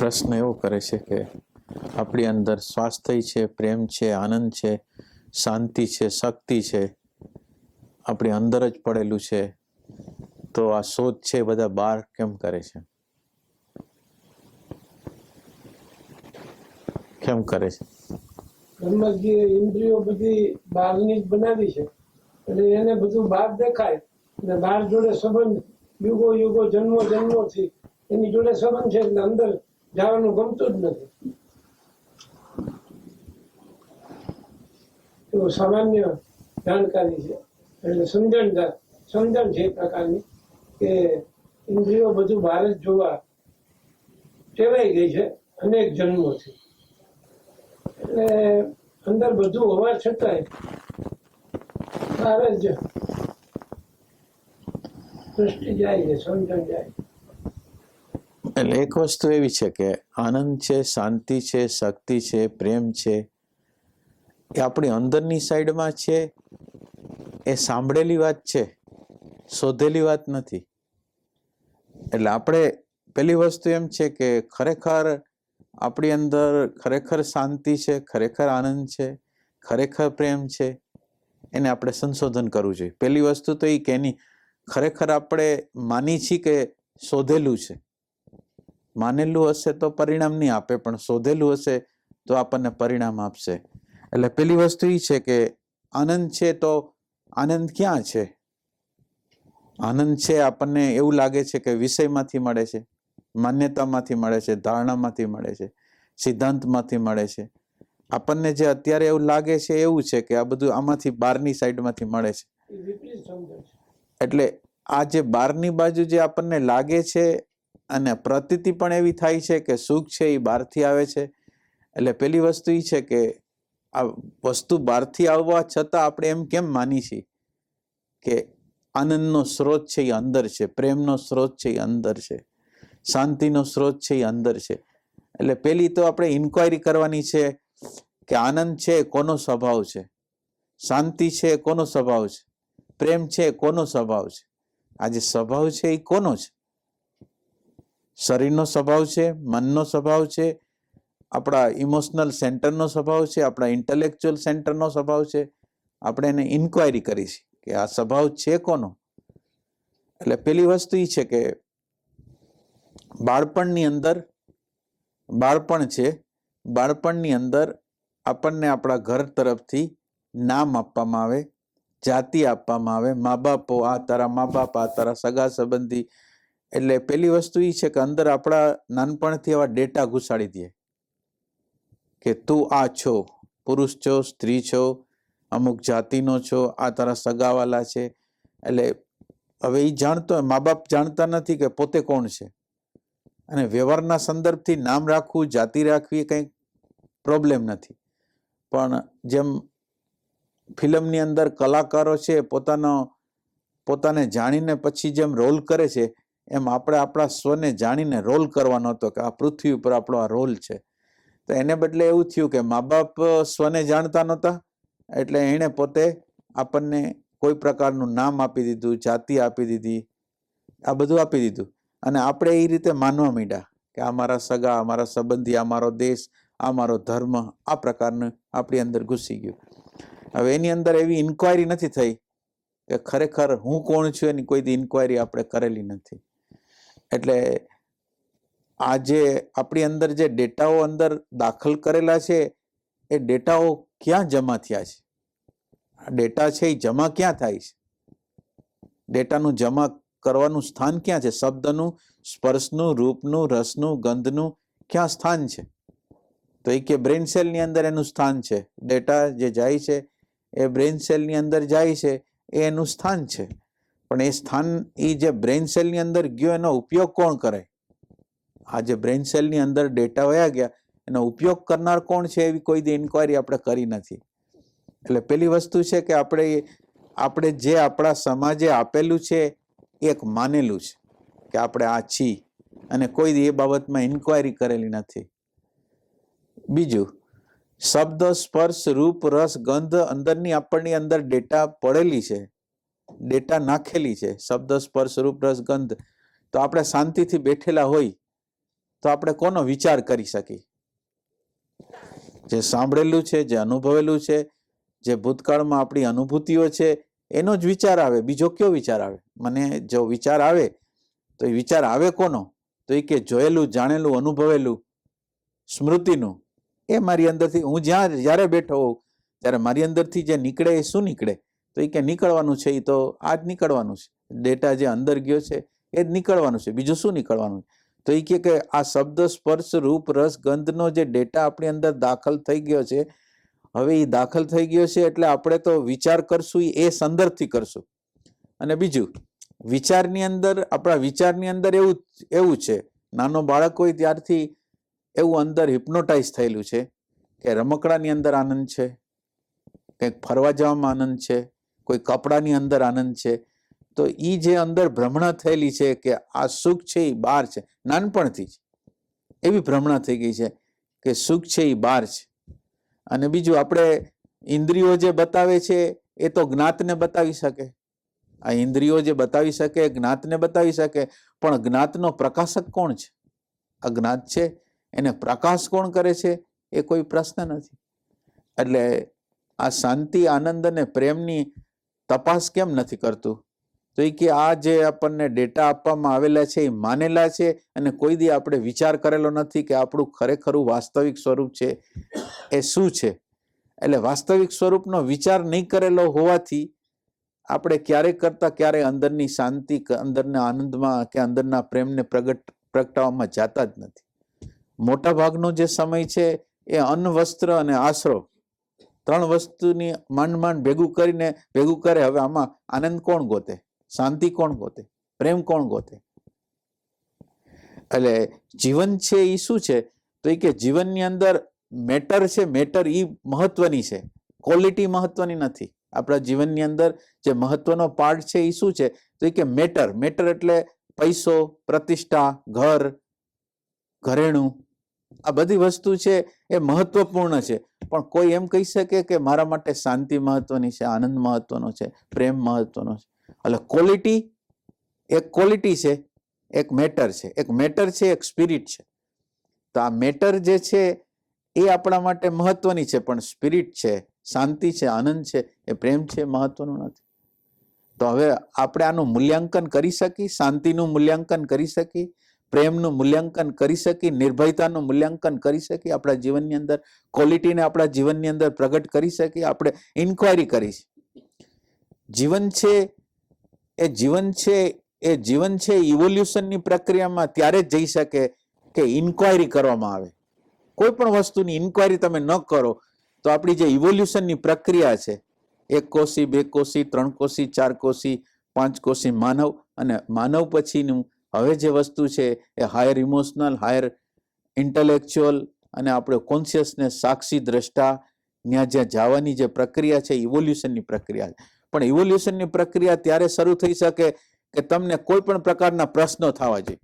પ્રશ્ન એવો કરે છે કે આપણી અંદર સ્વાસ્થ્ય છે, પ્રેમ છે, આનંદ છે, શાંતિ છે, શક્તિ છે, આપણી અંદર જ પડેલું છે, તો આ શોધ છે બધા બહાર કેમ કરે છે? કેમ કરે છે? ઘરમાં જે ઇન્દ્રિયો બધી બહારની જ બનાવી છે એટલે એને બધું બહાર દેખાય અને બહાર જોડે સંબંધ યુગો યુગો જન્મો જન્મોથી એની જોડે સંબંધ છે એટલે અંદર જવાનું ગમતું જ નથી. તો સામાન્ય જાણકારી છે એટલે સમજણ છે એ પ્રકારની કે ઇન્દ્રિયો બધું બહાર જ જોવા ટેવાઈ ગઈ છે અનેક જન્મોથી. એટલે અંદર બધું હોવા છતાંય બહાર જ દૃષ્ટિ જાય છે, સમજણ જાય. એટલે એક વસ્તુ એવી છે કે આનંદ છે, શાંતિ છે, શક્તિ છે, પ્રેમ છે, એ આપણી અંદરની સાઈડમાં છે. એ સાંભળેલી વાત છે, શોધેલી વાત નથી. એટલે આપણે પેલી વસ્તુ એમ છે કે ખરેખર આપણી અંદર ખરેખર શાંતિ છે, ખરેખર આનંદ છે, ખરેખર પ્રેમ છે, એને આપણે સંશોધન કરવું જોઈએ. પેલી વસ્તુ તો એ કે એની ખરેખર આપણે માની છીએ કે શોધેલું છે. માનેલું હશે તો પરિણામ નહીં આપે, પણ શોધેલું હશે તો આપણને પરિણામ આપશે. એટલે પેલી વસ્તુ એ છે કે આનંદ છે, તો આનંદ ક્યાં છે? આનંદ છે આપણને એવું લાગે છે કે વિષયમાંથી મળે છે, માન્યતામાંથી મળે છે, ધારણામાંથી મળે છે, સિદ્ધાંતમાંથી મળે છે. આપણને જે અત્યારે એવું લાગે છે એવું છે કે આ બધું આમાંથી બહારની સાઈડમાંથી મળે છે. એટલે આ જે બહારની બાજુ જે આપણને લાગે છે અને પ્રતીતિ પણ એવી થાય છે કે સુખ છે એ બહારથી આવે છે. એટલે પેલી વસ્તુ એ છે કે આ વસ્તુ બહારથી આવવા છતાં આપણે એમ કેમ માની છીએ કે આનંદનો સ્ત્રોત છે એ અંદર છે, પ્રેમનો સ્ત્રોત છે એ અંદર છે, શાંતિનો સ્ત્રોત છે એ અંદર છે. એટલે પેલી તો આપણે ઇન્ક્વાયરી કરવાની છે કે આનંદ છે કોનો સ્વભાવ છે, શાંતિ છે કોનો સ્વભાવ છે, પ્રેમ છે કોનો સ્વભાવ છે. આ જે સ્વભાવ છે એ કોનો છે? શરીરનો સ્વભાવ છે, મનનો સ્વભાવ છે, આપણા ઇમોશનલ સેન્ટરનો સ્વભાવ છે, આપણા ઇન્ટેલેક્ચ્યુઅલ સેન્ટરનો સ્વભાવ છે. આપણે એને ઇન્ક્વાયરી કરી છે કે આ સ્વભાવ છે કોનો? એટલે પેલી વસ્તુ એ છે કે બાળપણની અંદર બાળપણ છે, બાળપણની અંદર આપણને આપણા ઘર તરફથી નામ આપવામાં આવે, જાતિ આપવામાં આવે, મા બાપો, આ તારા મા બાપ, આ તારા સગા સંબંધી. એટલે પેલી વસ્તુ એ છે કે અંદર આપણા નાનપણથી એવા ડેટા ઘુસાડી દે કે તું આ છો, પુરુષ છો, સ્ત્રી છો, અમુક જાતિનો છો, આ તારા સગાવાલા છે. એટલે હવે એ જાણતો, મા બાપ જાણતા નથી કે પોતે કોણ છે. અને વ્યવહારના સંદર્ભથી નામ રાખવું, જાતિ રાખવી કંઈ પ્રોબ્લેમ નથી. પણ જેમ ફિલ્મની અંદર કલાકારો છે પોતાને જાણીને પછી જેમ રોલ કરે છે, એમ આપણે આપણા સ્વને જાણીને રોલ કરવાનો હતો કે આ પૃથ્વી ઉપર આપણો આ રોલ છે. તો એને બદલે એવું થયું કે મા બાપ સ્વને જાણતા નહોતા, એટલે એણે પોતે આપણને કોઈ પ્રકારનું નામ આપી દીધું, જાતિ આપી દીધી, આ બધું આપી દીધું. અને આપણે એ રીતે માનવા માંડ્યા કે આ મારા સગા, આ મારા સંબંધી, આ મારો દેશ, આ મારો ધર્મ, આ પ્રકારનું આપણી અંદર ઘૂસી ગયું. હવે એની અંદર એવી ઇન્ક્વાયરી નથી થઈ કે ખરેખર હું કોણ છું, એની કોઈ દી ઇન્ક્વાયરી આપણે કરેલી નથી. એટલે આ જે આપણી અંદર જે ડેટાઓ અંદર દાખલ કરેલા છે, એ ડેટાઓ ક્યાં જમા થયા છે? આ ડેટા છે એ જમા ક્યાં થાય છે? ડેટાનું જમા કરવાનું સ્થાન ક્યાં છે? શબ્દનું, સ્પર્શનું, રૂપનું, રસનું, ગંધનું ક્યાં સ્થાન છે? તો એ કે બ્રેઇન સેલની અંદર એનું સ્થાન છે. ડેટા જે જાય છે એ બ્રેઇન સેલની અંદર જાય છે, એ એનું સ્થાન છે. પણ એ સ્થાન, એ જે બ્રેઇન સેલની અંદર ગયો એનો ઉપયોગ કોણ કરે? આ જે બ્રેઇન સેલની અંદર ડેટા વયા ગયા એનો ઉપયોગ કરનાર કોણ છે? એવી કોઈ દી ઇન્ક્વાયરી આપણે કરી નથી. એટલે પેલી વસ્તુ છે કે આપણે જે આપણા સમાજે આપેલું છે એક માનેલું છે કે આપણે આ છીએ, અને કોઈ દી એ બાબતમાં ઇન્ક્વાયરી કરેલી નથી. બીજું, શબ્દ, સ્પર્શ, રૂપ, રસ, ગંધ, અંદરની આપણની અંદર ડેટા પડેલી છે, ડેટા નાખેલી છે, શબ્દ, સ્પર્શ, રૂપ, રસ, ગંધ. તો આપણે શાંતિથી બેઠેલા હોય તો આપણે કોનો વિચાર કરી શકીએ? જે સાંભળેલું છે, જે અનુભવેલું છે, જે ભૂતકાળમાં આપણી અનુભૂતિઓ છે, એનો જ વિચાર આવે. બીજો કયો વિચાર આવે? મને જો વિચાર આવે તો એ વિચાર આવે કોનો? તો એ કે જોયેલું, જાણેલું, અનુભવેલું, સ્મૃતિનું. એ મારી અંદરથી હું જ્યારે બેઠો હોઉં ત્યારે મારી અંદરથી જે નીકળે એ શું નીકળે? તો એ કે નીકળવાનું છે, એ તો આ જ નીકળવાનું છે. ડેટા જે અંદર ગયો છે એ જ નીકળવાનું છે. બીજું શું નીકળવાનું છે? તો એ કે આ શબ્દ, સ્પર્શ, રૂપ, રસ, ગંધનો જે ડેટા આપણી અંદર દાખલ થઈ ગયો છે, હવે એ દાખલ થઈ ગયો છે એટલે આપણે તો વિચાર કરશું એ સંદર્ભથી કરશું. અને બીજું, વિચારની અંદર, આપણા વિચારની અંદર એવું છે, નાનો બાળક હોય ત્યારથી એવું અંદર હિપ્નોટાઇઝ થયેલું છે કે રમકડાની અંદર આનંદ છે, કંઈક ફરવા જવામાં આનંદ છે, કોઈ કપડાની અંદર આનંદ છે. તો એ જે અંદર ભ્રમણા થયેલી છે કે આ સુખ છે એ બહાર છે, નાનપણથી જ એવી ભ્રમણા થઈ ગઈ છે કે સુખ છે એ બહાર છે. અને બીજું, આપણે ઇન્દ્રિયો જે બતાવે છે એ તો જ્ઞાતને બતાવી શકે. આ ઇન્દ્રિયો જે બતાવી શકે, જ્ઞાતને બતાવી શકે, પણ જ્ઞાતનો પ્રકાશક કોણ છે? અજ્ઞાત છે, એને પ્રકાશ કોણ કરે છે એ કોઈ પ્રશ્ન નથી. એટલે આ શાંતિ, આનંદ અને પ્રેમની તપાસ કેમ નથી કરતું? તો એ કે આ જે આપણને ડેટા આપવામાં આવેલા છે એ માનેલા છે, અને કોઈ દી આપણે વિચાર કરેલો નથી કે આપણું ખરેખરું વાસ્તવિક સ્વરૂપ છે એ શું છે. એટલે વાસ્તવિક સ્વરૂપનો વિચાર નહીં કરેલો હોવાથી આપણે ક્યારેક કરતા ક્યારેય અંદરની શાંતિ, અંદરના આનંદમાં કે અંદરના પ્રેમને પ્રગટાવવામાં જતા જ નથી. મોટા ભાગનો જે સમય છે એ અન્ન, વસ્ત્ર અને આશરો, 3 વસ્તુની માંડ ભેગું કરે. હવે આમાં આનંદ કોણ ગોતે? શાંતિ કોણ ગોતે? પ્રેમ કોણ ગોતે? એટલે જીવન છે એ શું છે? તો એ કે જીવનની અંદર મેટર છે, મેટર એ મહત્વની છે, ક્વોલિટી મહત્વની નથી. આપણા જીવનની અંદર જે મહત્વનો પાર્ટ છે એ શું છે? તો એ કે મેટર. મેટર એટલે પૈસો, પ્રતિષ્ઠા, ઘર, ઘરેણું, આ બધી વસ્તુ છે એ મહત્વપૂર્ણ છે. પણ કોઈ એમ કહી શકે કે મારા માટે શાંતિ મહત્વની છે, આનંદ મહત્વનો છે, પ્રેમ મહત્વનો છે? એટલે ક્વોલિટી, એક ક્વોલિટી છે, એક મેટર છે. એક મેટર છે, એક સ્પિરિટ છે. તો આ મેટર જે છે એ આપણા માટે મહત્વની છે, પણ સ્પિરિટ છે, શાંતિ છે, આનંદ છે, એ પ્રેમ છે, મહત્વનું નથી. તો હવે આપણે આનું મૂલ્યાંકન કરી શકીએ? શાંતિનું મૂલ્યાંકન કરી શકીએ? પ્રેમનું મૂલ્યાંકન કરી શકીએ? નિર્ભયતાનું મૂલ્યાંકન કરી શકીએ? આપણા જીવનની અંદર ક્વોલિટીને આપણા જીવનની અંદર પ્રગટ કરી શકીએ? આપણે ઇન્ક્વાયરી કરી છે. જીવન છે એ જીવન છે ઇવોલ્યુશનની પ્રક્રિયામાં ત્યારે જ જઈ શકે કે ઇન્ક્વાયરી કરવામાં આવે. કોઈ પણ વસ્તુની ઇન્ક્વાયરી તમે ન કરો તો આપણી જે ઇવોલ્યુશનની પ્રક્રિયા છે, 1 કોષી, 2 કોષી, 3 કોષી, 4 કોષી, 5 કોષી માનવ, અને માનવ પછીનું હવે જે વસ્તુ છે એ હાયર ઇમોશનલ, હાયર ઇન્ટેલેક્ચ્યુઅલ અને આપણે કોન્શિયસનેસ, સાક્ષી દ્રષ્ટા, ત્યાં જ્યાં જવાની જે પ્રક્રિયા છે ઇવોલ્યુશનની પ્રક્રિયા છે. પણ ઇવોલ્યુશનની પ્રક્રિયા ત્યારે શરૂ થઈ શકે કે તમને કોઈ પણ પ્રકારના પ્રશ્નો થવા જોઈએ.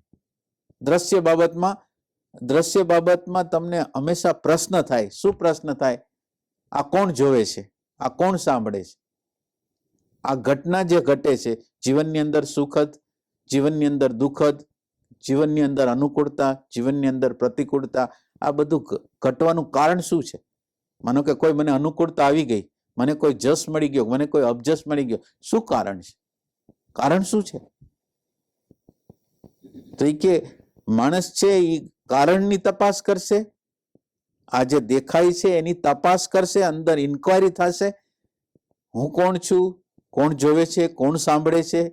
દ્રશ્ય બાબતમાં તમને હંમેશા પ્રશ્ન થાય. શું પ્રશ્ન થાય? આ કોણ જોવે છે? આ કોણ સાંભળે છે? આ ઘટના જે ઘટે છે જીવનની અંદર, સુખદ, જીવનની અંદર દુઃખદ, જીવનની અંદર અનુકૂળતા, જીવનની અંદર પ્રતિકૂળતા, આ બધું ઘટવાનું કારણ શું છે? માનો કે કોઈ મને અનુકૂળતા આવી ગઈ, મને કોઈ જસ મળી ગયો, મને કોઈ અબજસ મળી ગયો, શું કારણ છે? કારણ શું છે? તો એ કે માણસ છે એ કારણની તપાસ કરશે, આ જે દેખાય છે એની તપાસ કરશે, અંદર ઇન્ક્વાયરી થશે. હું કોણ છું? કોણ જોવે છે? કોણ સાંભળે છે?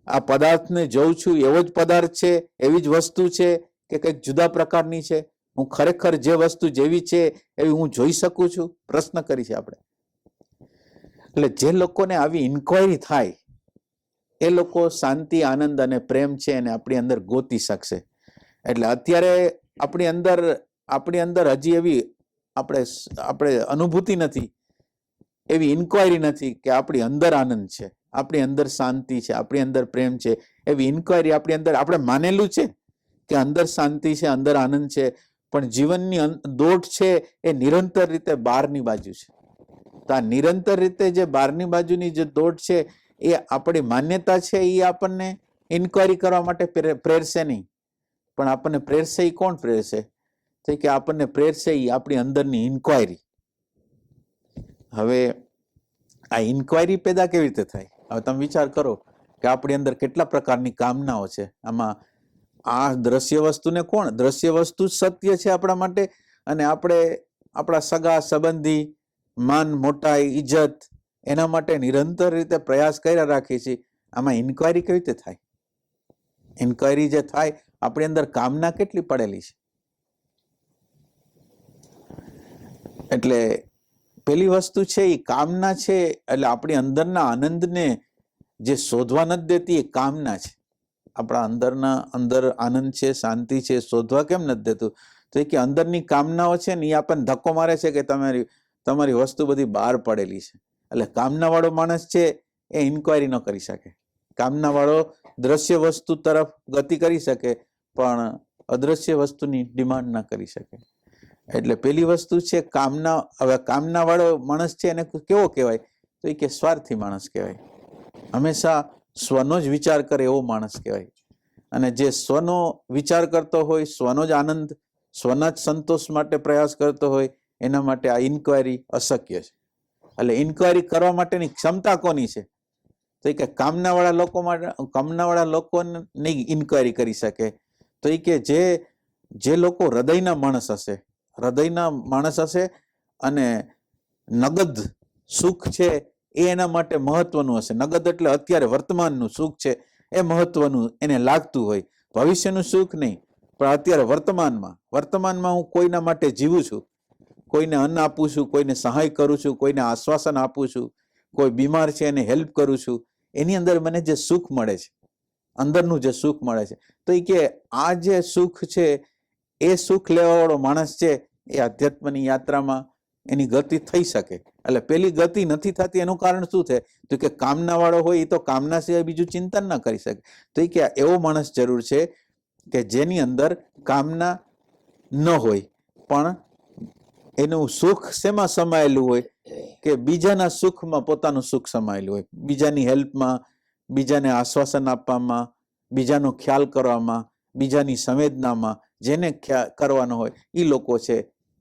આ પદાર્થને જોઉં છું, એવો જ પદાર્થ છે, એવી જ વસ્તુ છે કે કંઈક જુદા પ્રકારની છે? હું ખરેખર જે વસ્તુ જેવી છે એવી હું જોઈ શકું છું? પ્રશ્ન કરી છે આપણે. એટલે જે લોકોને આવી ઇન્ક્વાયરી થાય એ લોકો શાંતિ, આનંદ અને પ્રેમ છે એને આપણી અંદર ગોતી શકશે. એટલે અત્યારે આપણી અંદર હજી એવી આપણે અનુભૂતિ નથી, એવી ઇન્ક્વાયરી નથી કે આપણી અંદર આનંદ છે, આપણી અંદર શાંતિ છે, આપણી અંદર પ્રેમ છે. એવી ઇન્ક્વાયરી આપણી અંદર, આપણે માનેલું છે કે અંદર શાંતિ છે, અંદર આનંદ છે, પણ જીવનની દોટ છે એ નિરંતર રીતે બહારની બાજુ છે. તો આ નિરંતર રીતે જે બહારની બાજુની જે દોટ છે એ આપણી માન્યતા છે, એ આપણને ઇન્ક્વાયરી કરવા માટે પ્રેરશે નહીં. પણ આપણને પ્રેરશે એ કોણ પ્રેરશે? તો કે આપણને પ્રેરશે એ આપણી અંદરની ઇન્ક્વાયરી. હવે આ ઇન્ક્વાયરી પેદા કેવી રીતે થાય? હવે તમે વિચાર કરો કે આપણી અંદર કેટલા પ્રકારની કામનાઓ છે. આમાં આ દ્રશ્ય વસ્તુને કોણ, દ્રશ્ય વસ્તુ જ સત્ય છે આપણા માટે, અને આપણે આપણા સગા સંબંધી, માન મોટાઈ, ઇજ્જત, એના માટે નિરંતર રીતે પ્રયાસ કર્યા રાખીએ છીએ. આમાં ઇન્ક્વાયરી કેવી રીતે થાય? ઇન્ક્વાયરી જે થાય, આપણી અંદર કામના કેટલી પડેલી છે. એટલે પેલી વસ્તુ છે એ કામના છે. એટલે આપણી અંદરના આનંદને જે શોધવા નથી દેતી એ કામના છે. આપણા અંદરના અંદર આનંદ છે, શાંતિ છે, શોધવા કેમ નથી દેતું? તો એ કે અંદરની કામનાઓ છે ને એ આપણને ધક્કો મારે છે કે તમારી વસ્તુ બધી બહાર પડેલી છે. એટલે કામના વાળો માણસ છે એ ઇન્ક્વાયરી ન કરી શકે. કામના વાળો દ્રશ્ય વસ્તુ તરફ ગતિ કરી શકે, પણ અદ્રશ્ય વસ્તુની ડિમાન્ડ ના કરી શકે. એટલે પેલી વસ્તુ છે કામના. હવે કામના વાળો માણસ છે એને કેવો કહેવાય? તો એ કે સ્વાર્થી માણસ કહેવાય. હંમેશા સ્વનો જ વિચાર કરે એવો માણસ કહેવાય. અને જે સ્વનો વિચાર કરતો હોય, સ્વનો જ આનંદ, સ્વના જ સંતોષ માટે પ્રયાસ કરતો હોય, એના માટે આ ઇન્ક્વાયરી અશક્ય છે. એટલે ઇન્ક્વાયરી કરવા માટેની ક્ષમતા કોની છે? તો એ કે કામનાવાળા લોકો માટે, કામનાવાળા લોકોની ઇન્ક્વાયરી કરી શકે. તો એ કે જે લોકો હૃદયના માણસ હશે, હૃદયના માણસ હશે, અને નગદ સુખ છે એ એના માટે મહત્વનું હશે. નગદ એટલે અત્યારે વર્તમાનનું સુખ છે એ મહત્વનું એને લાગતું હોય. ભવિષ્યનું સુખ નહીં, પણ અત્યારે વર્તમાનમાં હું કોઈના માટે જીવું છું, કોઈને અન્ન આપું છું, કોઈને સહાય કરું છું, કોઈને આશ્વાસન આપું છું, કોઈ બીમાર છે એને હેલ્પ કરું છું, એની અંદર મને જે સુખ મળે છે, અંદરનું જે સુખ મળે છે, તો એ કે આ જે સુખ છે એ સુખ લેવા વાળો માણસ છે એ આધ્યાત્મની યાત્રામાં એની ગતિ થઈ શકે. એટલે પેલી ગતિ નથી થતી એનું કારણ શું છે? તો કે કામના વાળો હોય એ તો કામના સિવાય બીજું ચિંતન ના કરી શકે. તો એ કે એવો માણસ જરૂર છે કે જેની અંદર કામના ન હોય, પણ એનું સુખ શેમાં સમાયેલું હોય? કે બીજાના સુખમાં પોતાનું સુખ સમાયેલું હોય, બીજાની હેલ્પમાં, બીજાને આશ્વાસન આપવામાં, બીજાનો ખ્યાલ કરવામાં, બીજાની સંવેદનામાં જેને કરવાનો હોય એ લોકો છે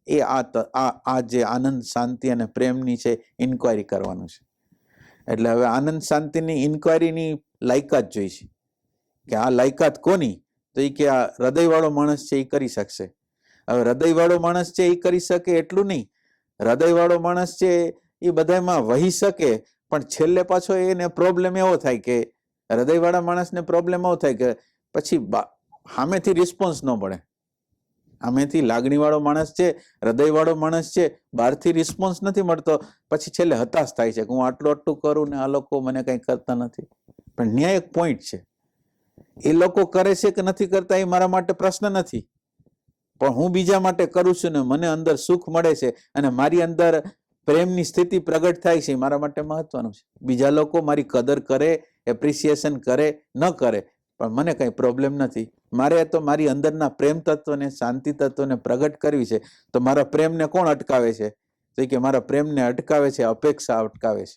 એ આ જે આનંદ, શાંતિ અને પ્રેમની છે ઇન્ક્વાયરી કરવાનું છે. એટલે હવે આનંદ શાંતિની ઇન્ક્વાયરીની લાયકાત જોઈ છે કે આ લાયકાત કોની? તો એ કે આ હૃદયવાળો માણસ છે એ કરી શકશે. હવે હૃદયવાળો માણસ છે એ કરી શકે એટલું નહીં, હૃદયવાળો માણસ છે એ બધામાં વહી શકે, પણ છેલ્લે પાછો એને પ્રોબ્લેમ એવો થાય કે હૃદયવાળા માણસને પ્રોબ્લેમ એવો થાય કે પછી સામેથી રિસ્પોન્સ ન મળે. સામેથી લાગણીવાળો માણસ છે, હૃદયવાળો માણસ છે, બહારથી રિસ્પોન્સ નથી મળતો, પછી છેલ્લે હતાશ થાય છે કે હું આટલું કરું ને આ લોકો મને કંઈ કરતા નથી. પણ ન્યાય એક પોઈન્ટ છે, એ લોકો કરે છે કે નથી કરતા એ મારા માટે પ્રશ્ન નથી, પણ હું બીજા માટે કરું છું ને મને અંદર સુખ મળે છે અને મારી અંદર પ્રેમની સ્થિતિ પ્રગટ થાય છે, મારા માટે મહત્વનું છે. બીજા લોકો મારી કદર કરે, એપ્રિસિએશન કરે, ન કરે, પણ મને કંઈ પ્રોબ્લેમ નથી. મારે તો મારી અંદરના પ્રેમ તત્વને, શાંતિ તત્વને પ્રગટ કરવી છે. તો મારા પ્રેમને કોણ અટકાવે છે? તો કે મારા પ્રેમને અટકાવે છે અપેક્ષા અટકાવે છે.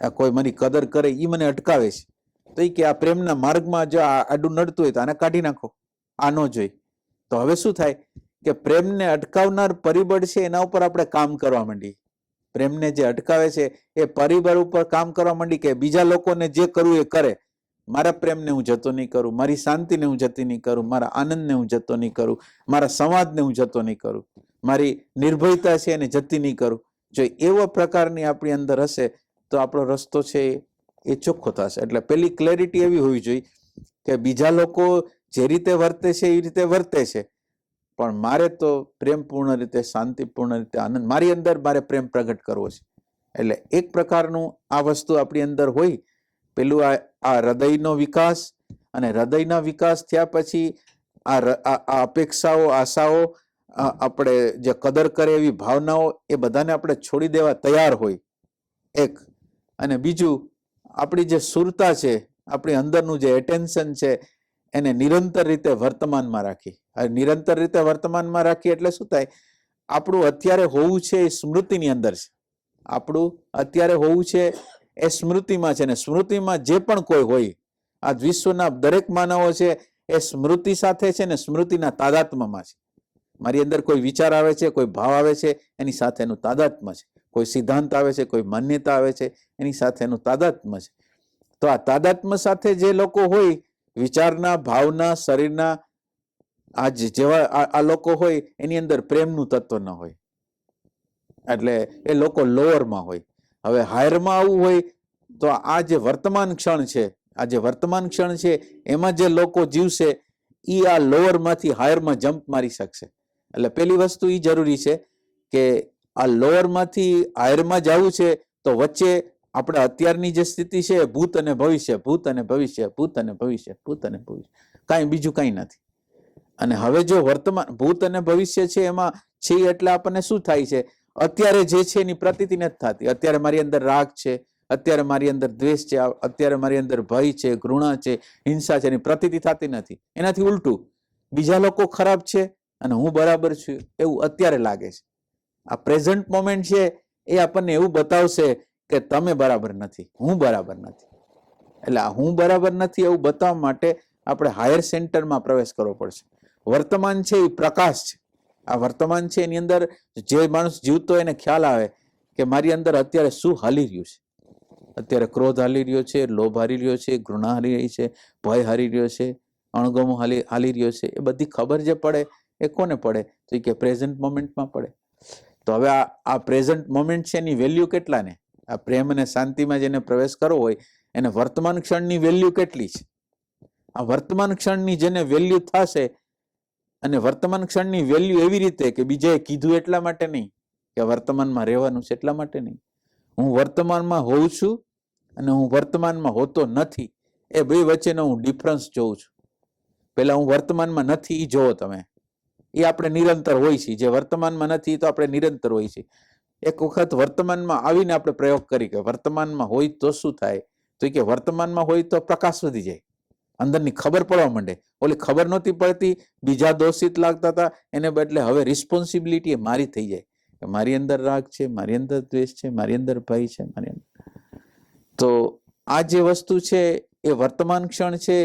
આ કોઈ મારી કદર કરે એ મને અટકાવે છે. તો એ કે આ પ્રેમના માર્ગમાં જો આડું નડતું હોય તો આને કાઢી નાખો, આ ન જોઈ. તો હવે શું થાય કે પ્રેમને અટકાવનાર પરિબળ છે એના ઉપર આપણે કામ કરવા માંડી. પ્રેમને જે અટકાવે છે એ પરિબળ ઉપર કામ કરવા માંડી કે બીજા લોકોને જે કરવું એ કરે, મારા પ્રેમને હું જતો નહીં કરું, મારી શાંતિને હું જતી નહીં કરું, મારા આનંદને હું જતો નહીં કરું, મારા સંવાદને હું જતો નહીં કરું, મારી નિર્ભયતા છે એને જતી નહીં કરું. જો એવા પ્રકારની આપણી અંદર હશે તો આપણો રસ્તો છે એ ચોખ્ખો થશે. એટલે પેલી ક્લેરિટી એવી હોવી જોઈએ કે બીજા લોકો જે રીતે વર્તે છે એ રીતે વર્તે છે, પણ મારે તો પ્રેમપૂર્ણ રીતે, શાંતિપૂર્ણ રીતે, આનંદ, મારી અંદર મારે પ્રેમ પ્રગટ કરવો છે. એટલે એક પ્રકારનું આ વસ્તુ આપણી અંદર હોય. પેલું આ હૃદયનો વિકાસ, અને હૃદયના વિકાસ થયા પછી આ અપેક્ષાઓ, આશાઓ, આપણે જે કદર કરે એવી ભાવનાઓ, એ બધાને આપણે છોડી દેવા તૈયાર હોય એક. અને બીજું આપણી જે સુરતા છે, આપણી અંદરનું જે એટેન્શન છે એને નિરંતર રીતે વર્તમાનમાં રાખી. નિરંતર રીતે વર્તમાનમાં રાખી એટલે શું થાય? આપણું અત્યારે હોવું છે એ સ્મૃતિની અંદર છે. આપણું અત્યારે હોવું છે એ સ્મૃતિમાં છે, ને સ્મૃતિમાં જે પણ કોઈ હોય, આ વિશ્વના દરેક માનવો છે એ સ્મૃતિ સાથે છે ને સ્મૃતિના તાદાત્મ્યમાં છે. મારી અંદર કોઈ વિચાર આવે છે, કોઈ ભાવ આવે છે, એની સાથેનું તાદાત્મ્ય છે. કોઈ સિદ્ધાંત આવે છે, કોઈ માન્યતા આવે છે, એની સાથેનું તાદાત્મ્ય છે. તો આ તાદાત્મ્ય સાથે જે લોકો હોય, વિચારના, ભાવના, શરીરના, આ જેવા આ લોકો હોય, એની અંદર પ્રેમનું તત્વ ન હોય, એટલે એ લોકો લોઅરમાં હોય. હવે હાયરમાં આવવું હોય તો આ જે વર્તમાન ક્ષણ છે, આ જે વર્તમાન ક્ષણ છે, એમાં જે લોકો જીવશે એ આ લોઅરમાંથી હાયરમાં જમ્પ મારી શકશે. એટલે પેલી વસ્તુ એ જરૂરી છે કે આ લોઅરમાંથી હાયરમાં જવું છે તો વચ્ચે આપણે અત્યારની જે સ્થિતિ છે ભૂત અને ભવિષ્ય, ભૂત અને ભવિષ્ય, ભૂત અને ભવિષ્ય, ભૂત અને ભવિષ્ય, કાંઈ બીજું કાંઈ નથી. અને હવે જો વર્તમાન ભૂત અને ભવિષ્ય છે એમાં છે એટલે આપણને શું થાય છે? અત્યારે જે છે એની પ્રતીતિ નથી થતી. અત્યારે મારી અંદર રાગ છે, અત્યારે મારી અંદર દ્વેષ છે, અત્યારે મારી અંદર ભય છે, ઘૃણા છે, હિંસા છે, એની પ્રતીતિ થતી નથી. એનાથી ઉલટું બીજા લોકો ખરાબ છે અને હું બરાબર છું એવું અત્યારે લાગે છે. આ પ્રેઝન્ટ મોમેન્ટ છે એ આપણને એવું બતાવશે કે તમે બરાબર નથી, હું બરાબર નથી. એટલે આ હું બરાબર નથી એવું બતાવવા માટે આપણે હાયર સેન્ટરમાં પ્રવેશ કરવો પડશે. વર્તમાન છે એ પ્રકાશ છે. આ વર્તમાન છે એની અંદર જે માણસ જીવતો એને ખ્યાલ આવે કે મારી અંદર અત્યારે શું હાલી રહ્યું છે. અત્યારે ક્રોધ હાલી રહ્યો છે, લોભ હારી રહ્યો છે, ઘૃણા હારી રહી છે, ભય હારી રહ્યો છે, અણગમો હાલી રહ્યો છે. એ બધી ખબર જે પડે એ કોને પડે? તો એ કે પ્રેઝન્ટ મોમેન્ટમાં પડે. તો હવે આ પ્રેઝન્ટ મોમેન્ટ છે એની વેલ્યુ કેટલા ને? આ પ્રેમ અને શાંતિમાં જેને પ્રવેશ કરવો હોય એને વર્તમાન ક્ષણની વેલ્યુ કેટલી છે? આ વર્તમાન ક્ષણની જેને વેલ્યુ થશે, અને વર્તમાન ક્ષણની વેલ્યુ એવી રીતે કે બીજાએ કીધું એટલા માટે નહીં, કે વર્તમાનમાં રહેવાનું છે એટલા માટે નહીં. હું વર્તમાનમાં હોઉં છું અને હું વર્તમાનમાં હોતો નથી, એ બે વચ્ચેનો હું ડિફરન્સ જોઉં છું. પેલા હું વર્તમાનમાં નથી એ જોવો તમે, એ આપણે નિરંતર હોય છે. જે વર્તમાનમાં નથી એ તો આપણે નિરંતર હોય છે. એક વખત વર્તમાનમાં આવીને આપણે પ્રયોગ કરી કે વર્તમાનમાં હોય તો શું થાય? તો કે વર્તમાનમાં હોય તો પ્રકાશ વધી જાય, અંદરની ખબર પડવા માંડે. ઓલી ખબર નહોતી પડતી, બીજા દોષિત લાગતા હતા, એને બદલે હવે રિસ્પોન્સિબિલિટી એ મારી થઈ જાય કે મારી અંદર રાગ છે, મારી અંદર દ્વેષ છે, મારી અંદર ભય છે, મારી અંદર. તો આ જે વસ્તુ છે એ વર્તમાન ક્ષણ છે,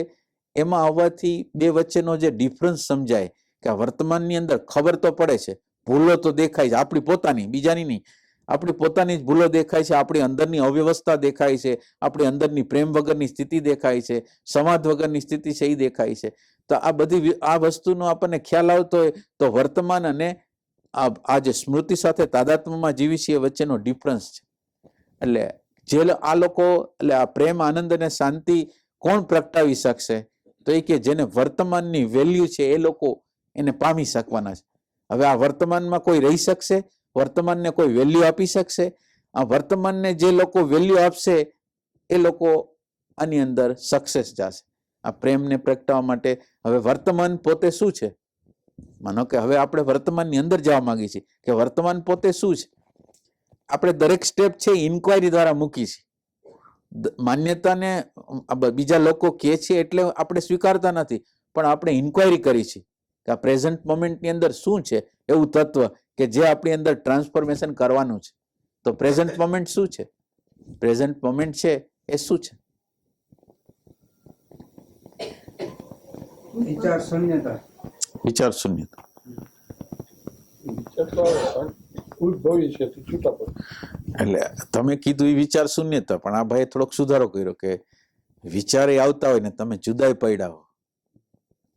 એમાં આવવાથી બે વચ્ચેનો જે ડિફરન્સ સમજાય કે આ વર્તમાનની અંદર ખબર તો પડે છે, ભૂલો તો દેખાય છે, આપણી પોતાની, બીજાની નહીં, આપણી પોતાની જ ભૂલો દેખાય છે, આપણી અંદરની અવ્યવસ્થા દેખાય છે, આપણી અંદરની પ્રેમ વગરની સ્થિતિ દેખાય છે, સમાધ વગરની સ્થિતિ છે એ દેખાય છે. તો આ બધી આ વસ્તુનો આપણને ખ્યાલ આવતો હોય તો વર્તમાન અને આ જે સ્મૃતિ સાથે તાદાત્મ્યમાં જીવી છે એ વચ્ચેનો ડિફરન્સ છે. એટલે જે આ લોકો, એટલે આ પ્રેમ, આનંદ અને શાંતિ કોણ પ્રગટાવી શકશે? તો એ કે જેને વર્તમાનની વેલ્યુ છે એ લોકો એને પામી શકવાના છે. હવે આ વર્તમાનમાં કોઈ રહી શકશે? વર્તમાનને કોઈ વેલ્યુ આપી શકશે? આ વર્તમાનને જે લોકો વેલ્યુ આપશે એ લોકો આની અંદર સક્સેસ જશે. આ પ્રેમને પ્રગટાવવા માટે હવે વર્તમાન પોતે શું છે? માનો કે હવે આપણે વર્તમાનની અંદર જવા માંગીએ છીએ કે વર્તમાન પોતે શું છે. આપણે દરેક સ્ટેપ છે ઇન્ક્વાયરી દ્વારા મૂકી છે. માન્યતાને બીજા લોકો કહે છે એટલે આપણે સ્વીકારતા નથી, પણ આપણે ઇન્ક્વાયરી કરી છે કે આ પ્રેઝન્ટ મોમેન્ટની અંદર શું છે એવું તત્વ કે જે આપણી અંદર ટ્રાન્સફોર્મેશન કરવાનું છે. તો પ્રેઝન્ટ મોમેન્ટ શું છે? પ્રેઝન્ટ મોમેન્ટ છે એ શું છે? વિચાર શૂન્યતા. વિચાર શૂન્યતા. એટલે તમે કીધું એ વિચાર શૂન્યતા, પણ આ ભાઈ થોડોક સુધારો કર્યો કે વિચારે આવતા હોય ને તમે જુદાઈ પડ્યા હો.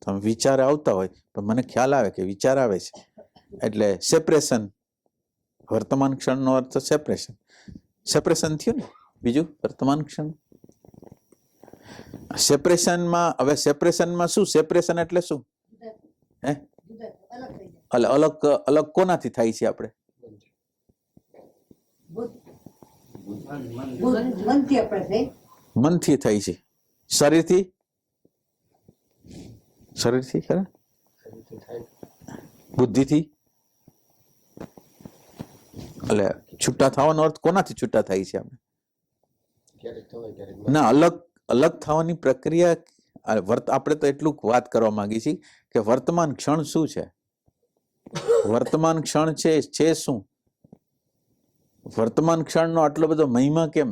તમે વિચાર આવતા હોય પણ મને ખ્યાલ આવે કે વિચાર આવે છે, એટલે સેપરેશન. વર્તમાન ક્ષણનો અર્થ સેપરેશન. સેપરેશન થયું ને. બીજું વર્તમાન ક્ષણ સેપરેશનમાં. હવે સેપરેશનમાં શું? સેપરેશન એટલે શું? હે, અલગ અલગ કોનાથી થાય છે? આપણે મનથી થાય છે. શરીરથી? શરીરથી ખરા? બુદ્ધિથી? એટલે છૂટા થવાનો અર્થ કોનાથી છૂટા થાય છે? આપણે ના, અલગ થવાની પ્રક્રિયા. આપણે તો એટલું વાત કરવા માંગી છીએ કે વર્તમાન ક્ષણ શું છે? વર્તમાન ક્ષણ છે શું? વર્તમાન ક્ષણનો આટલો બધો મહિમા કેમ?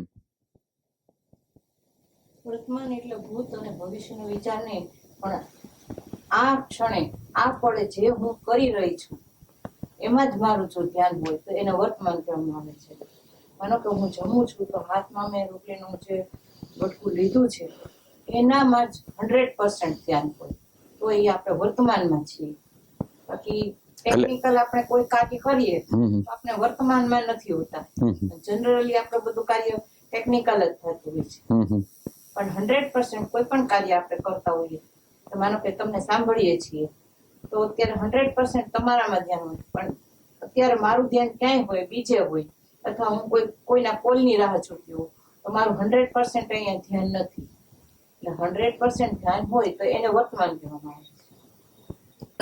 વર્તમાન એટલે ભૂત અને ભવિષ્યનો વિચાર નહીં, પણ આ ક્ષણે આ પળે જે હું કરી રહી છું એમાં જ મારું જો ધ્યાન હોય તો એને વર્તમાન કહેવામાં આવે છે. માનો કે હું જમું છું તો હાથમાં મેં રોટલીનું જે બટકું લીધું છે એનામાં જ 100% ધ્યાન હોય તો એ આપણે વર્તમાનમાં છીએ. બાકી ટેકનિકલ આપણે કોઈ કાર્ય કરીએ તો આપણે વર્તમાનમાં નથી હોતા. જનરલી આપણે બધું કાર્ય ટેકનિકલ જ થતું હોય છે. પણ 100% કોઈ પણ કાર્ય આપણે કરતા હોઈએ તો માનો કે તમને સાંભળીએ છીએ તો અત્યારે 100% તમારામાં ધ્યાન હોય, પણ અત્યારે મારું ધ્યાન ક્યાંય હોય, બીજે હોય, અથવા હું કોઈના કોલની રાહ જોતી હોઉં તો મારું 100% અહીંયા ધ્યાન નથી. એટલે 100% ધ્યાન હોય તો એને વર્તમાન કહેવામાં આવે છે.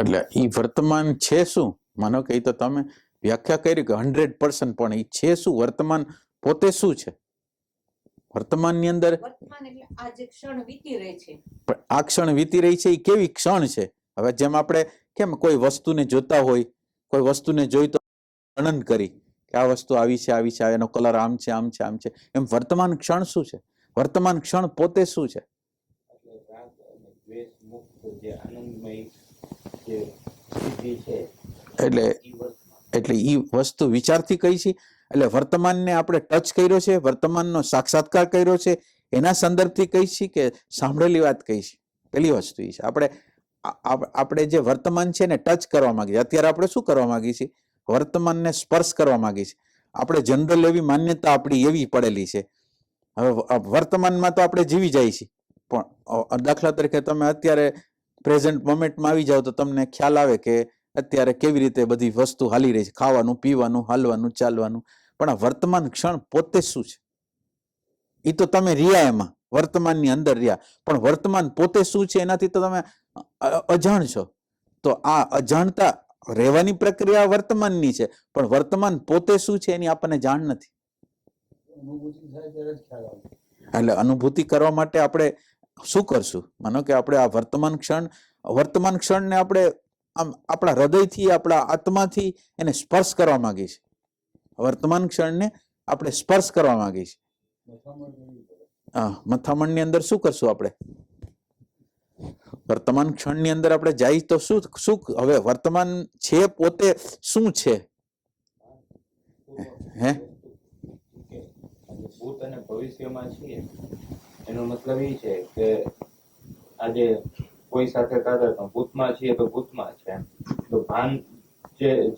એટલે ઈ વર્તમાન છે શું? માનો કે ઈ તો તમે વ્યાખ્યા કરી કે 100%, પણ ઈ છે શું? વર્તમાન પોતે શું છે? વર્તમાનની અંદર વર્તમાન એટલે આ જે ક્ષણ વીતી રહી છે. પણ આ ક્ષણ વીતી રહી છે એ કેવી ક્ષણ છે? હવે જેમ આપણે કેમ કોઈ વસ્તુને જોતા હોય, કોઈ વસ્તુને જોઈ તો વર્ણન કરી કે આ વસ્તુ આવી છે, એનો કલર આમ છે, આમ છે, આમ છે, એમ વર્તમાન ક્ષણ શું છે? વર્તમાન ક્ષણ પોતે શું છે? એટલે ઈ વસ્તુ વિચારથી કહી છે. એટલે વર્તમાનને આપણે ટચ કર્યો છે, વર્તમાનનો સાક્ષાત્કાર કર્યો છે, એના સંદર્ભથી કહી છે કે સાંભળેલી વાત કહી છે? પેલી વસ્તુ એ છે આપણે જે વર્તમાન છે ને ટચ કરવા માંગીએ. અત્યારે આપણે શું કરવા માંગીએ છીએ? વર્તમાનને સ્પર્શ કરવા માંગીએ છીએ. આપણે જનરલ એવી માન્યતા આપણી એવી પડેલી છે. હવે વર્તમાનમાં તો આપણે જીવી જાય છીએ, પણ દાખલા તરીકે તમે અત્યારે પ્રેઝન્ટ મોમેન્ટમાં આવી જાઓ તો તમને ખ્યાલ આવે કે અત્યારે કેવી રીતે બધી વસ્તુ હાલી રહી છે, ખાવાનું, પીવાનું, હાલવાનું, ચાલવાનું. પણ આ વર્તમાન ક્ષણ પોતે શું છે? એ તો તમે રહ્યા એમાં વર્તમાનની અંદર રહ્યા, પણ વર્તમાન પોતે શું છે એનાથી તો તમે અજાણ છો. તો આ અજાણતા રહેવાની પ્રક્રિયા વર્તમાનની છે, પણ વર્તમાન પોતે શું છે એની આપણને જાણ નથી. એટલે અનુભૂતિ કરવા માટે આપણે શું કરશું? માનો કે આપણે આ વર્તમાન ક્ષણને આપણે આમ આપણા હૃદયથી, આપણા આત્માથી એને સ્પર્શ કરવા માંગીએ છીએ. વર્તમાન ક્ષણને આપણે સ્પર્શ કરવા માંગીએ છીએ. મથામણની અંદર શું કરશું આપણે? વર્તમાન ક્ષણની અંદર આપણે જાય તો શું? હવે વર્તમાન છે પોતે શું છે? હે, ભૂત અને ભવિષ્યમાં છીએ એનો મતલબ એ છે કે આજે કોઈ સાથે તાદાત્મ્ય ભૂતમાં છીએ તો ભૂતમાં છે, તો ભાન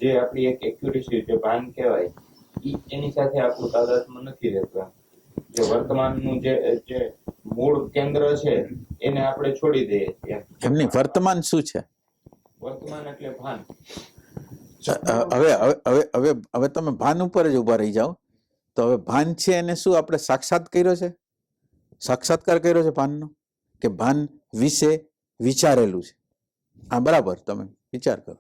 જે આપણી એક એક્યુરેસી જે ભાન કહેવાય એની સાથે આપણું તાદાત્મ્ય નથી રહેતું. જે વર્તમાનનું જે મૂળ કેન્દ્ર છે એને આપણે છોડી દઈએ છીએ. એમની વર્તમાન શું છે? વર્તમાન એટલે ભાન. હવે તમે ભાન ઉપર જ ઉભા રહી જાઓ. તો હવે ભાન છે એને શું આપણે સાક્ષાત કર્યો છે? સાક્ષાત્કાર કર્યો છે ભાનનો? કે ભાન વિશે વિચારેલું છે? હા, બરાબર. તમે વિચાર કરો.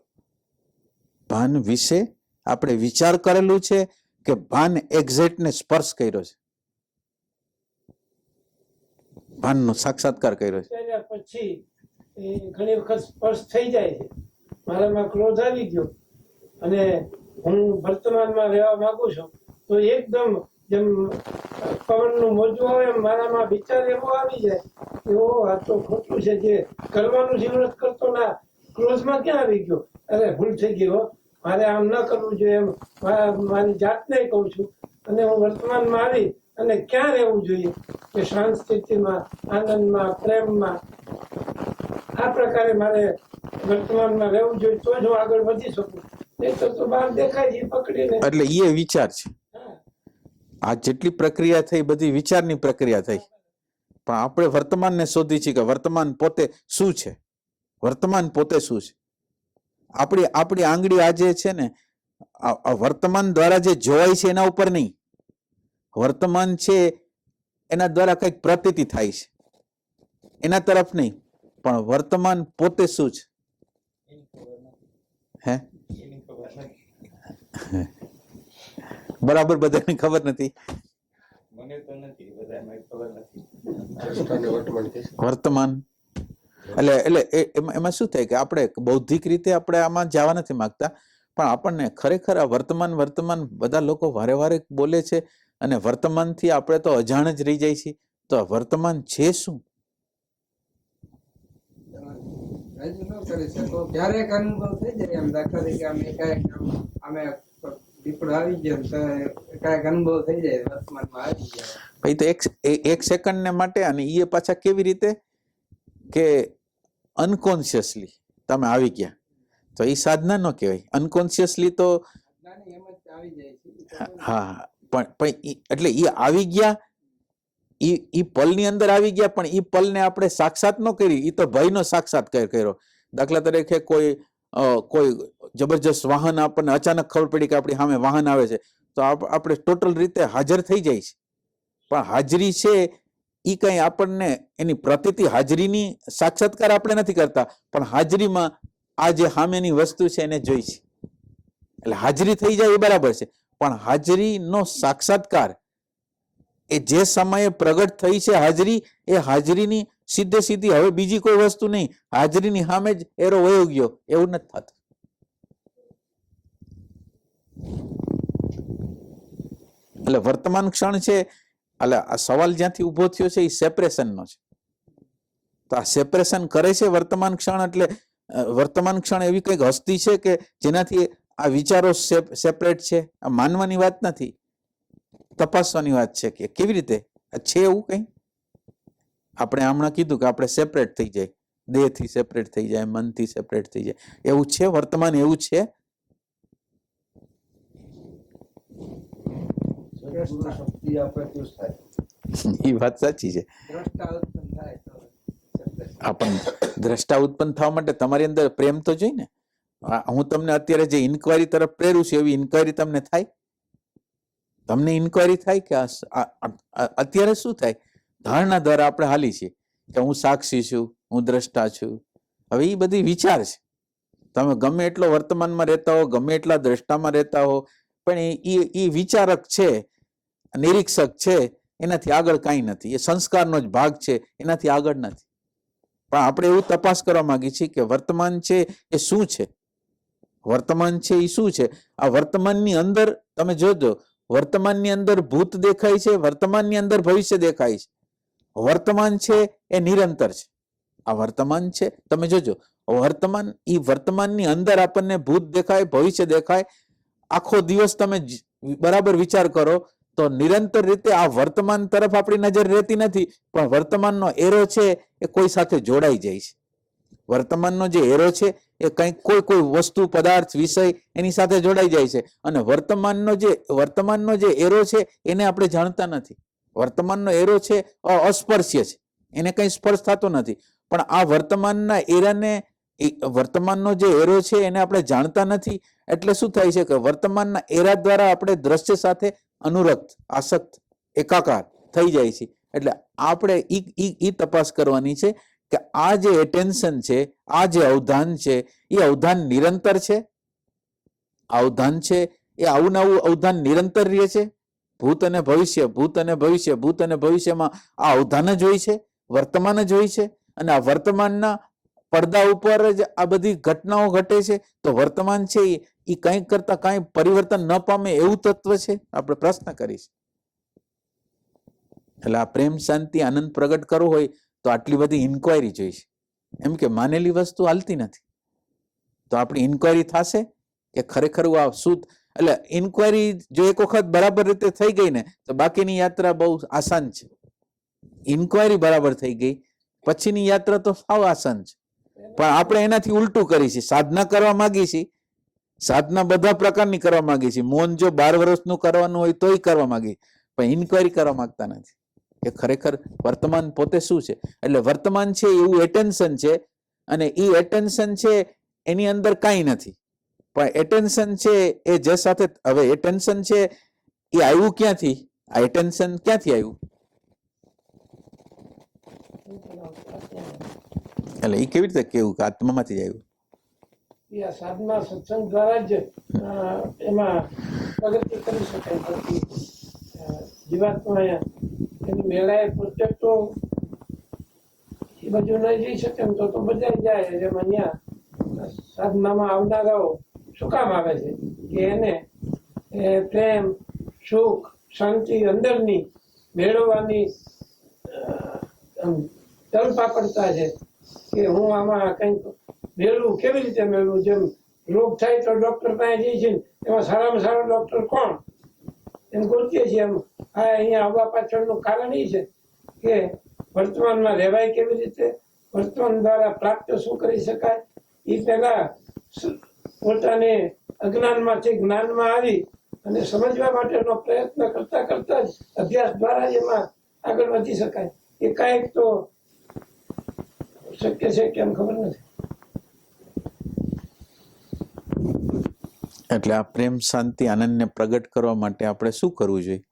ભાન વિશે આપણે વિચાર કરેલું છે કે ભાન એક્ઝેક્ટ ને સ્પર્શ કર્યો છે? ભાનનો સાક્ષાત્કાર કર્યો છે. પછી ઘણી વખત સ્પર્શ થઈ જાય છે. મારામાં ક્રોધ આવી ગયો અને હું વર્તમાનમાં રહેવા માંગુ છું તો એકદમ જેમ પવનનું મોજું આવે એમ મારામાં વિચાર એવો આવી જાય કે ઓ આ તો ખોટું છે, જે કરવાનું જીવન કરતો ના ક્રોધમાં ક્યાં આવી ગયો, અરે ભૂલ થઈ ગઈ હો, મારે આમ ન કરવું જોઈએ એમ મારી જાતને કહું છું. અને હું વર્તમાનમાં આવી અને ક્યાં રહેવું જોઈએ કે શાંત સ્થિતિમાં, આનંદમાં, પ્રેમમાં. આ પ્રકારે મારે વર્તમાનમાં રહેવું જોઈએ તો જ હું આગળ વધી શકું. નહીં તો બહાર દેખાય છે પકડીને. એટલે એ વિચાર છે. આ જેટલી પ્રક્રિયા થઈ બધી વિચારની પ્રક્રિયા થઈ, પણ આપણે વર્તમાનને શોધી છીએ કે વર્તમાન પોતે શું છે? વર્તમાન પોતે શું છે? આપણી આંગળી આજે છે ને વર્તમાન દ્વારા જે જોવાય છે એના ઉપર નહીં, વર્તમાન છે એના દ્વારા કંઈક પ્રતીતિ થાય છે એના તરફ નહીં, પણ વર્તમાન પોતે શું છે? હે, બરાબર બધાને ખબર નથી. મને તો નથી, બધાને ખબર નથી. વર્તમાન એટલે એમાં શું થાય કે આપણે બૌદ્ધિક રીતે આપણે આમાં જવા નથી માંગતા, પણ આપણને ખરેખર આ વર્તમાન બધા લોકો વારે વારે બોલે છે અને વર્તમાનથી આપણે તો અજાણ જ રહી જાય છે. તો વર્તમાન છે શું? રજૂ ન કરી શકો ક્યારેક અનુભવ થઈ જાય એમ દાખલા તરીકે આમ એકાએક અમે દીપડો આવી ગયો તો એકાએક અનુભવ થઈ જાય વર્તમાનમાં આવી જાય ભાઈ તો એક સેકન્ડ ને માટે, અને એ પાછા કેવી રીતે કે અનકોન્શિયસલી તમે આવી ગયા, તો એ સાધના ન કહેવાય. અનકોન્શિયસલી તો એમ જ આવી જાય છે. હા, પણ એટલે એ આવી ગયા, ઈ પલની અંદર આવી ગયા, પણ ઈ પલને આપણે સાક્ષાત ન કરી, ઈ તો ભયનો સાક્ષાત્કાર કર્યો. દાખલા તરીકે કોઈ જબરજસ્ત વાહન આપણને અચાનક ખબર પડી કે આપણી સામે વાહન આવે છે, તો આપણે ટોટલ રીતે હાજર થઈ જાય છે. પણ હાજરી છે ઈ કઈ આપણને એની પ્રતીતિ હાજરીની સાક્ષાત્કાર આપણે નથી કરતા, પણ હાજરીમાં આ જે સામેની વસ્તુ છે એને જોઈ છે, એટલે હાજરી થઈ જાય એ બરાબર છે. પણ હાજરીનો સાક્ષાત્કાર એ જે સમયે પ્રગટ થઈ છે હાજરી, એ હાજરીની સીધે સીધી હવે બીજી કોઈ વસ્તુ નહીં, હાજરીની સામે જ એરો વયો ગયો, એવું નથી થતું. એટલે વર્તમાન ક્ષણ છે, એટલે આ સવાલ જ્યાંથી ઉભો થયો છે એ સેપરેશનનો છે. તો આ સેપરેશન કરે છે વર્તમાન ક્ષણ, એટલે વર્તમાન ક્ષણ એવી કંઈક હસ્તી છે કે જેનાથી આ વિચારો સેપરેટ છે. આ માનવાની વાત નથી, તપાસવાની વાત છે કે કેવી રીતે છે એવું કઈ. આપણે હમણાં કીધું કે આપણે સેપરેટ થઈ જાય, દેહથી સેપરેટ થઈ જાય, મનથી સેપરેટ થઈ જાય, એવું છે વર્તમાન, એવું છે. એ વાત સાચી છે. આપણને દ્રષ્ટા ઉત્પન્ન થવા માટે તમારી અંદર પ્રેમ તો જોઈએ ને. હું તમને અત્યારે જે ઇન્કવાયરી તરફ પ્રેરું છું એવી ઇન્કવાયરી તમને થાય? તમને ઇન્કવાયરી થાય કે અત્યારે શું થાય? ધારણા દ્વારા આપણે હાલી છીએ કે હું સાક્ષી છું, હું દ્રષ્ટા છું. હવે એ બધી વિચાર છે. તમે ગમે એટલો વર્તમાનમાં રહેતા હો, ગમે એટલા દ્રષ્ટામાં રહેતા હો, પણ એ વિચારક છે, નિરીક્ષક છે, એનાથી આગળ કાંઈ નથી. એ સંસ્કારનો જ ભાગ છે, એનાથી આગળ નથી. પણ આપણે એવું તપાસ કરવા માંગીએ છીએ કે વર્તમાન છે એ શું છે? વર્તમાન છે એ શું છે? આ વર્તમાનની અંદર તમે જોજો, વર્તમાનની અંદર ભૂત દેખાય છે, વર્તમાનની અંદર ભવિષ્ય દેખાય છે. વર્તમાન છે એ નિરંતર છે. આ વર્તમાન છે, તમે જોજો, વર્તમાનની અંદર આપણને ભૂત દેખાય, ભવિષ્ય દેખાય. આખો દિવસ તમે બરાબર વિચાર કરો તો નિરંતર રીતે આ વર્તમાન તરફ આપણી નજર રહેતી નથી, પણ વર્તમાનનો એરો છે એ કોઈ સાથે જોડાઈ જાય છે. વર્તમાનનો જે એરો છે એ કંઈક કોઈ વસ્તુ, પદાર્થ, વિષય એની સાથે જોડાઈ જાય છે, અને વર્તમાનનો જે એરો છે એને આપણે જાણતા નથી. વર્તમાનનો એરો છે અસ્પર્શ્ય છે, એને કંઈ સ્પર્શ થતો નથી. પણ આ વર્તમાનના એરાને, વર્તમાનનો જે એરો છે એને આપણે જાણતા નથી. એટલે શું થાય છે કે વર્તમાનના એરા દ્વારા આપણે દ્રશ્ય સાથે અનુરક્ત, આસક્ત, એકાકાર થઈ જાય છે. એટલે આપણે ઈ તપાસ કરવાની છે કે આ જે એટેન્શન છે, આ જે અવધાન છે, એ અવધાન નિરંતર છે. અવધાન છે એ આવું નવું અવધાન નિરંતર રહે છે. ભૂત અને ભવિષ્ય, ભૂત અને ભવિષ્ય, ભૂત અને ભવિષ્યમાં આ અવધાન જ હોય છે, વર્તમાન જ હોય છે. અને આ વર્તમાનના પડદા ઉપર જ આ બધી ઘટનાઓ ઘટે છે. તો વર્તમાન છે એ કંઈક કરતા કાંઈ પરિવર્તન ન પામે એવું તત્વ છે. આપણે પ્રશ્ન કરીશ. એટલે આ પ્રેમ, શાંતિ, આનંદ પ્રગટ કરવો હોય તો આટલી બધી ઇન્કવાયરી જોઈશે. એમ કે માનેલી વસ્તુ હાલતી નથી. તો આપણી ઇન્કવાયરી થશે કે ખરેખર આ શું. એટલે ઇન્કવાયરી જો એક વખત બરાબર રીતે થઈ ગઈ ને તો બાકીની યાત્રા બહુ આસાન છે. ઇન્કવાયરી બરાબર થઈ ગઈ પછીની યાત્રા તો સાવ આસાન છે. પણ આપણે એનાથી ઉલટું કરી છે. સાધના કરવા માંગી છીએ, સાધના બધા પ્રકારની કરવા માંગી છીએ. મૌન જો 12 વર્ષનું કરવાનું હોય તોય કરવા માંગી, પણ ઇન્કવાયરી કરવા માંગતા નથી કે ખરેખર વર્તમાન પોતે શું છે. એટલે વર્તમાન છે એવું એટેન્શન છે, અને એ એટેન્શન છે એની અંદર કાંઈ નથી. પણ એટેન્શન છે એ જે સાથે, હવે એટેન્શન છે એ આવ્યું ક્યાંથી? આ એટેન્શન ક્યાંથી આવ્યું? એટલે એ કેવી રીતે કેવું કે આત્મામાંથી જ આવ્યું? એ સાધના સત્સંગ દ્વારા જ એમાં પ્રગતિ કરી શકાય. જીવાત્મા એની મેળાએ પોતે તો એ બાજુ નહીં જઈ શકે ને તો બધા જાય. જેમ અહીંયા સાધનામાં આવનારાઓ શું કામ આવે છે કે એને પ્રેમ, સુખ, શાંતિ અંદરની મેળવવાની તલપાપડતા છે. કે હું આમાં કંઈક મેળવું, કેવી રીતે મેળવું. જેમ રોગ થાય તો ડોક્ટર પાસે જઈએ છીએ, એમાં સારામાં સારો ડોક્ટર કોણ એમ ગોતીએ છીએ. એમ આ અહીંયા આવવા પાછળનું કારણ એ છે કે વર્તમાનમાં રહેવાય કેવી રીતે, વર્તમાન દ્વારા પ્રાપ્ત શું કરી શકાય, એ પહેલા પોતાને અજ્ઞાનમાંથી જ્ઞાનમાં આવી અને સમજવા માટેનો પ્રયત્ન કરતા કરતા જ અભ્યાસ દ્વારા જ એમાં આગળ વધી શકાય. એકાએક તો શક્ય છે કેમ ખબર નથી. એટલે આ પ્રેમ શાંતિ આનંદને પ્રગટ કરવા માટે આપણે શું કરવું જોઈએ?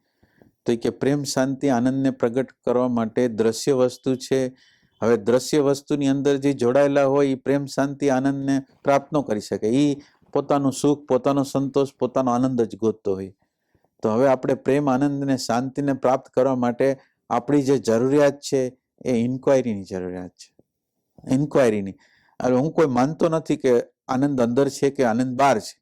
તો કે પ્રેમ શાંતિ આનંદને પ્રગટ કરવા માટે દ્રશ્ય વસ્તુ છે. હવે દ્રશ્ય વસ્તુની અંદર જે જોડાયેલા હોય એ પ્રેમ શાંતિ આનંદને પ્રાપ્ત ન કરી શકે. એ પોતાનું સુખ, પોતાનો સંતોષ, પોતાનો આનંદ જ ગોતતો હોય. તો હવે આપણે પ્રેમ આનંદ અને શાંતિને પ્રાપ્ત કરવા માટે આપણી જે જરૂરિયાત છે એ ઇન્ક્વાયરીની જરૂરિયાત છે. ઇન્ક્વાયરીની. હવે હું કોઈ માનતો નથી કે આનંદ અંદર છે કે આનંદ બહાર છે.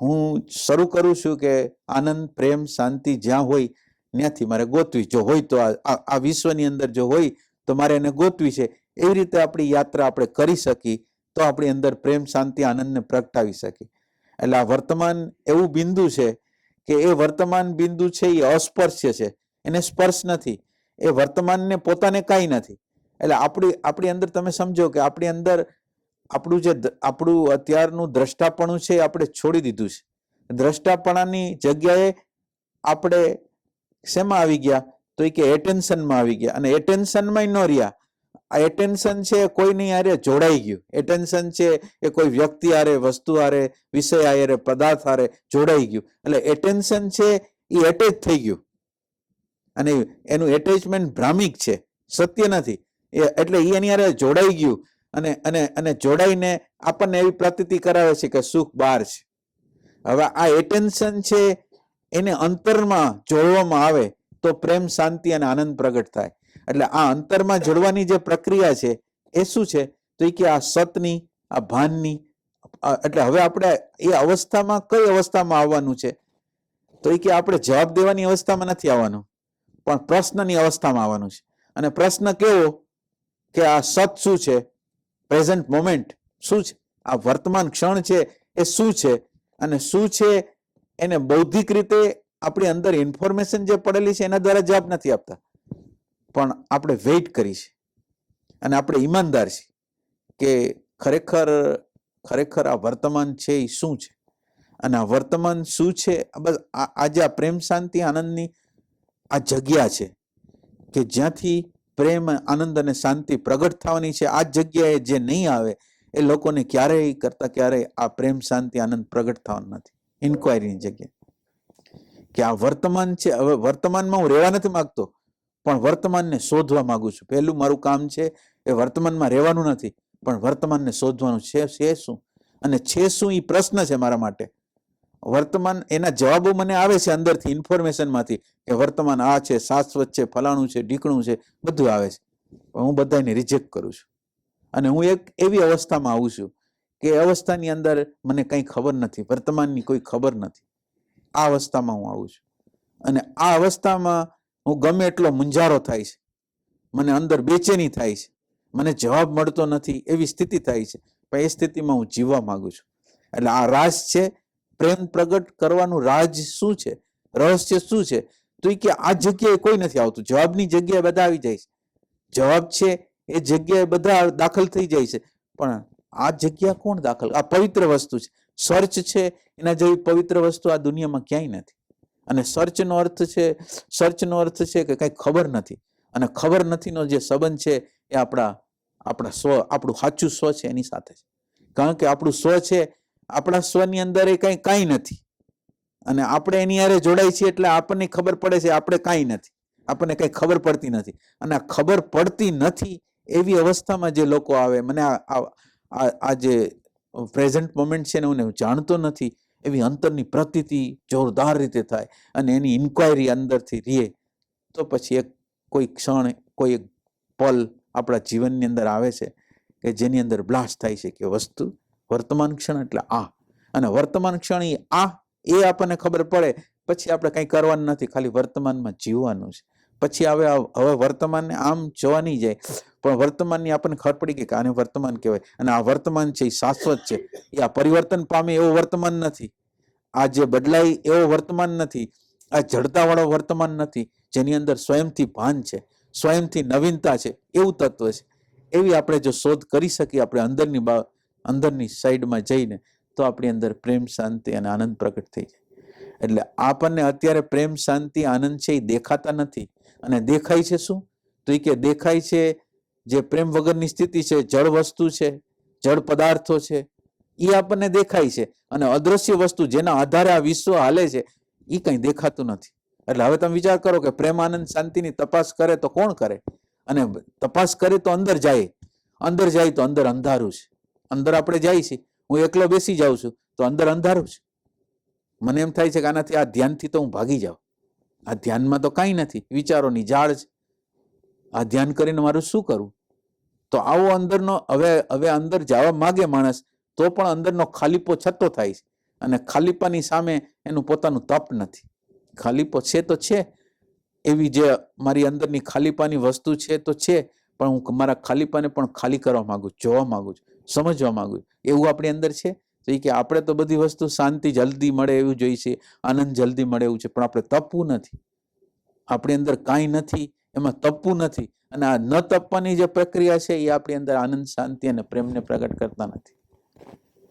હું શરૂ કરું છું કે આનંદ, પ્રેમ, શાંતિ જ્યાં હોય ત્યાંથી મારે ગોતવી. જો હોય તો આ વિશ્વની અંદર જો હોય તો મારે એને ગોતવી છે. એવી રીતે આપણી યાત્રા આપણે કરી શકી તો આપણી અંદર પ્રેમ, શાંતિ, આનંદને પ્રગટાવી શકી. એટલે આ વર્તમાન એવું બિંદુ છે કે એ વર્તમાન બિંદુ છે એ અસ્પર્શ્ય છે, એને સ્પર્શ નથી. એ વર્તમાનને પોતાને કાંઈ નથી. એટલે આપણી અંદર તમે સમજો કે આપણી અંદર આપણું અત્યારનું દ્રષ્ટાપણું છે આપણે છોડી દીધું છે. દ્રષ્ટાપણાની જગ્યાએ આપણે શેમાં આવી ગયા? તો એ કે એટેન્શનમાં આવી ગયા. અને એટેન્શનમાં ન રહ્યા. આ એટેન્શન છે કોઈની હારે જોડાઈ ગયું. એટેન્શન છે એ કોઈ વ્યક્તિ હારે, વસ્તુ હારે, વિષય હારે, પદાર્થ હારે જોડાઈ ગયું. એટલે એટેન્શન છે એ એટેચ થઈ ગયું અને એનું એટેચમેન્ટ ભ્રામિક છે, સત્ય નથી. એટલે એની હારે જોડાઈ ગયું અને જોડાઈને આપણને એવી પ્રતીતિ કરાવે છે કે સુખ બહાર છે. હવે આ એટેન્શન છે એને અંતરમાં જોડવામાં આવે તો પ્રેમ, શાંતિ અને આનંદ પ્રગટ થાય. એટલે આ અંતરમાં જોડવાની જે પ્રક્રિયા છે એ શું છે? તો એ કે આ સતની, આ ભાનની. એટલે હવે આપણે એ અવસ્થામાં કઈ અવસ્થામાં આવવાનું છે? તો એ કે આપણે જવાબ દેવાની અવસ્થામાં નથી આવવાનું, પણ પ્રશ્નની અવસ્થામાં આવવાનું છે. અને પ્રશ્ન કેવો કે આ સત શું છે? પ્રેઝન્ટ મોમેન્ટ શું છે? આ વર્તમાન ક્ષણ છે એ શું છે? અને શું છે એને બૌદ્ધિક રીતે આપણી અંદર ઇન્ફોર્મેશન જે પડેલી છે એના દ્વારા જવાબ નથી આપતા, પણ આપણે વેઇટ કરી છે અને આપણે ઈમાનદાર છીએ કે ખરેખર આ વર્તમાન છે એ શું છે. અને આ વર્તમાન શું છે? બસ આજે આ પ્રેમ, શાંતિ, આનંદની આ જગ્યા છે કે જ્યાંથી પ્રેમ, આનંદ અને શાંતિ પ્રગટ થવાની છે. આ જગ્યાએ જે નહીં આવે એ લોકોને ક્યારેય આ પ્રેમ, શાંતિ, આનંદ પ્રગટ થવાનું નથી. ઇન્ક્વાયરીની જગ્યાએ કે આ વર્તમાન છે. હવે વર્તમાનમાં હું રહેવા નથી માંગતો, પણ વર્તમાનને શોધવા માંગુ છું. પહેલું મારું કામ છે એ વર્તમાનમાં રહેવાનું નથી, પણ વર્તમાનને શોધવાનું છે શું અને છે શું એ પ્રશ્ન છે મારા માટે. વર્તમાન એના જવાબો મને આવે છે અંદરથી, ઇન્ફોર્મેશનમાંથી કે વર્તમાન આ છે, શાશ્વત છે, ફલાણું છે, ઢીકણું છે, બધું આવે છે. હું બધાને રિજેક્ટ કરું છું અને હું એક એવી અવસ્થામાં આવું છું કે અવસ્થાની અંદર મને કંઈ ખબર નથી, વર્તમાનની કોઈ ખબર નથી. આ અવસ્થામાં હું આવું છું અને આ અવસ્થામાં હું ગમે એટલો મૂંઝારો થાય છે, મને અંદર બેચેની થાય છે, મને જવાબ મળતો નથી એવી સ્થિતિ થાય છે, પણ એ સ્થિતિમાં હું જીવવા માંગુ છું. એટલે આ રાજ છે. પ્રેમ પ્રગટ કરવાનું રાજ શું છે? રહસ્ય શું છે? તો એ કે આ જગ્યાએ કોઈ નથી આવતું. જવાબની જગ્યાએ બધા આવી જાય છે. જવાબ છે એ જગ્યાએ બધા દાખલ થઈ જાય છે, પણ આ જગ્યા કોણ દાખલ? આ પવિત્ર વસ્તુ છે. સર્ચ છે એના જેવી પવિત્ર વસ્તુ આ દુનિયામાં ક્યાંય નથી. અને સર્ચનો અર્થ છે કે કંઈ ખબર નથી. અને ખબર નથીનો જે સંબંધ છે એ આપણા સ્વ, આપણું સાચું સ્વ છે એની સાથે છે. કારણ કે આપણું સ્વ છે, આપણા સ્વની અંદર એ કાંઈ નથી અને આપણે એની હારે જોડાય છીએ એટલે આપણને ખબર પડે છે આપણે કાંઈ નથી, આપણને કંઈ ખબર પડતી નથી. અને આ ખબર પડતી નથી એવી અવસ્થામાં જે લોકો આવે, મને આ જે પ્રેઝન્ટ મોમેન્ટ છે ને હું જાણતો નથી એવી અંતરની પ્રતીતિ જોરદાર રીતે થાય અને એની ઇન્ક્વાયરી અંદરથી રહે, તો પછી કોઈ ક્ષણ, કોઈ એક પલ આપણા જીવનની અંદર આવે છે કે જેની અંદર બ્લાસ્ટ થાય છે કે વસ્તુ વર્તમાન ક્ષણ એટલે આ. અને વર્તમાન ક્ષણ એ આપણને ખબર પડે પછી આપણે કંઈ કરવાનું નથી, ખાલી વર્તમાનમાં જીવવાનું છે. પછી હવે વર્તમાનને આમ જોવા નહીં જાય, પણ વર્તમાનની આપણને ખબર પડી ગઈ કે આને વર્તમાન કહેવાય, અને આ વર્તમાન છે એ શાશ્વત છે, એ આ પરિવર્તન પામે એવો વર્તમાન નથી, આ જે બદલાય એવો વર્તમાન નથી, આ જડતાવાળો વર્તમાન નથી, જેની અંદર સ્વયંથી ભાન છે, સ્વયંથી નવીનતા છે, એવું તત્વ છે. એવી આપણે જો શોધ કરી શકીએ આપણે અંદરની સાઈડમાં જઈને, તો આપણી અંદર પ્રેમ, શાંતિ અને આનંદ પ્રગટ થઈ જાય. એટલે આપણને અત્યારે પ્રેમ, શાંતિ, આનંદ છે એ દેખાતા નથી. અને દેખાય છે શું? તો એ કે દેખાય છે જે પ્રેમ વગરની સ્થિતિ છે, જળ વસ્તુ છે, જળ પદાર્થો છે, એ આપણને દેખાય છે. અને અદ્રશ્ય વસ્તુ જેના આધારે આ વિશ્વ હાલે છે એ કંઈ દેખાતું નથી. એટલે હવે તમે વિચાર કરો કે પ્રેમ, આનંદ, શાંતિની તપાસ કરે તો કોણ કરે? અને તપાસ કરે તો અંદર જાય તો અંદર અંધારું છે. અંદર આપણે જાય છે, હું એકલો બેસી જાઉં છું તો અંદર અંધારું છે. મને એમ થાય છે કે આનાથી, આ ધ્યાનથી તો હું ભાગી જાઉં. આ ધ્યાનમાં તો કાંઈ નથી, વિચારોની જાળ છે. આ ધ્યાન કરીને મારું શું કરવું? તો આવો અંદરનો હવે અંદર જવા માગે માણસ, તો પણ અંદરનો ખાલીપો છતો થાય છે. અને ખાલીપાની સામે એનું પોતાનું તપ નથી. ખાલીપો છે તો છે, એવી જે મારી અંદરની ખાલીપાની વસ્તુ છે તો છે, પણ હું મારા ખાલીપાને પણ ખાલી કરવા માંગુ છું, જોવા માંગુ છું, સમજવા માંગુ છું. એવું આપણી અંદર છે. તો એ કે આપણે તો બધી વસ્તુ શાંતિ જલ્દી મળે એવું જોઈએ છે, આનંદ જલ્દી મળે એવું છે, પણ આપણે તપવું નથી. આપણી અંદર કાંઈ નથી, એમાં તપવું નથી. અને આ ન તપવાની જે પ્રક્રિયા છે એ આપણી અંદર આનંદ, શાંતિ અને પ્રેમને પ્રગટ કરતા નથી.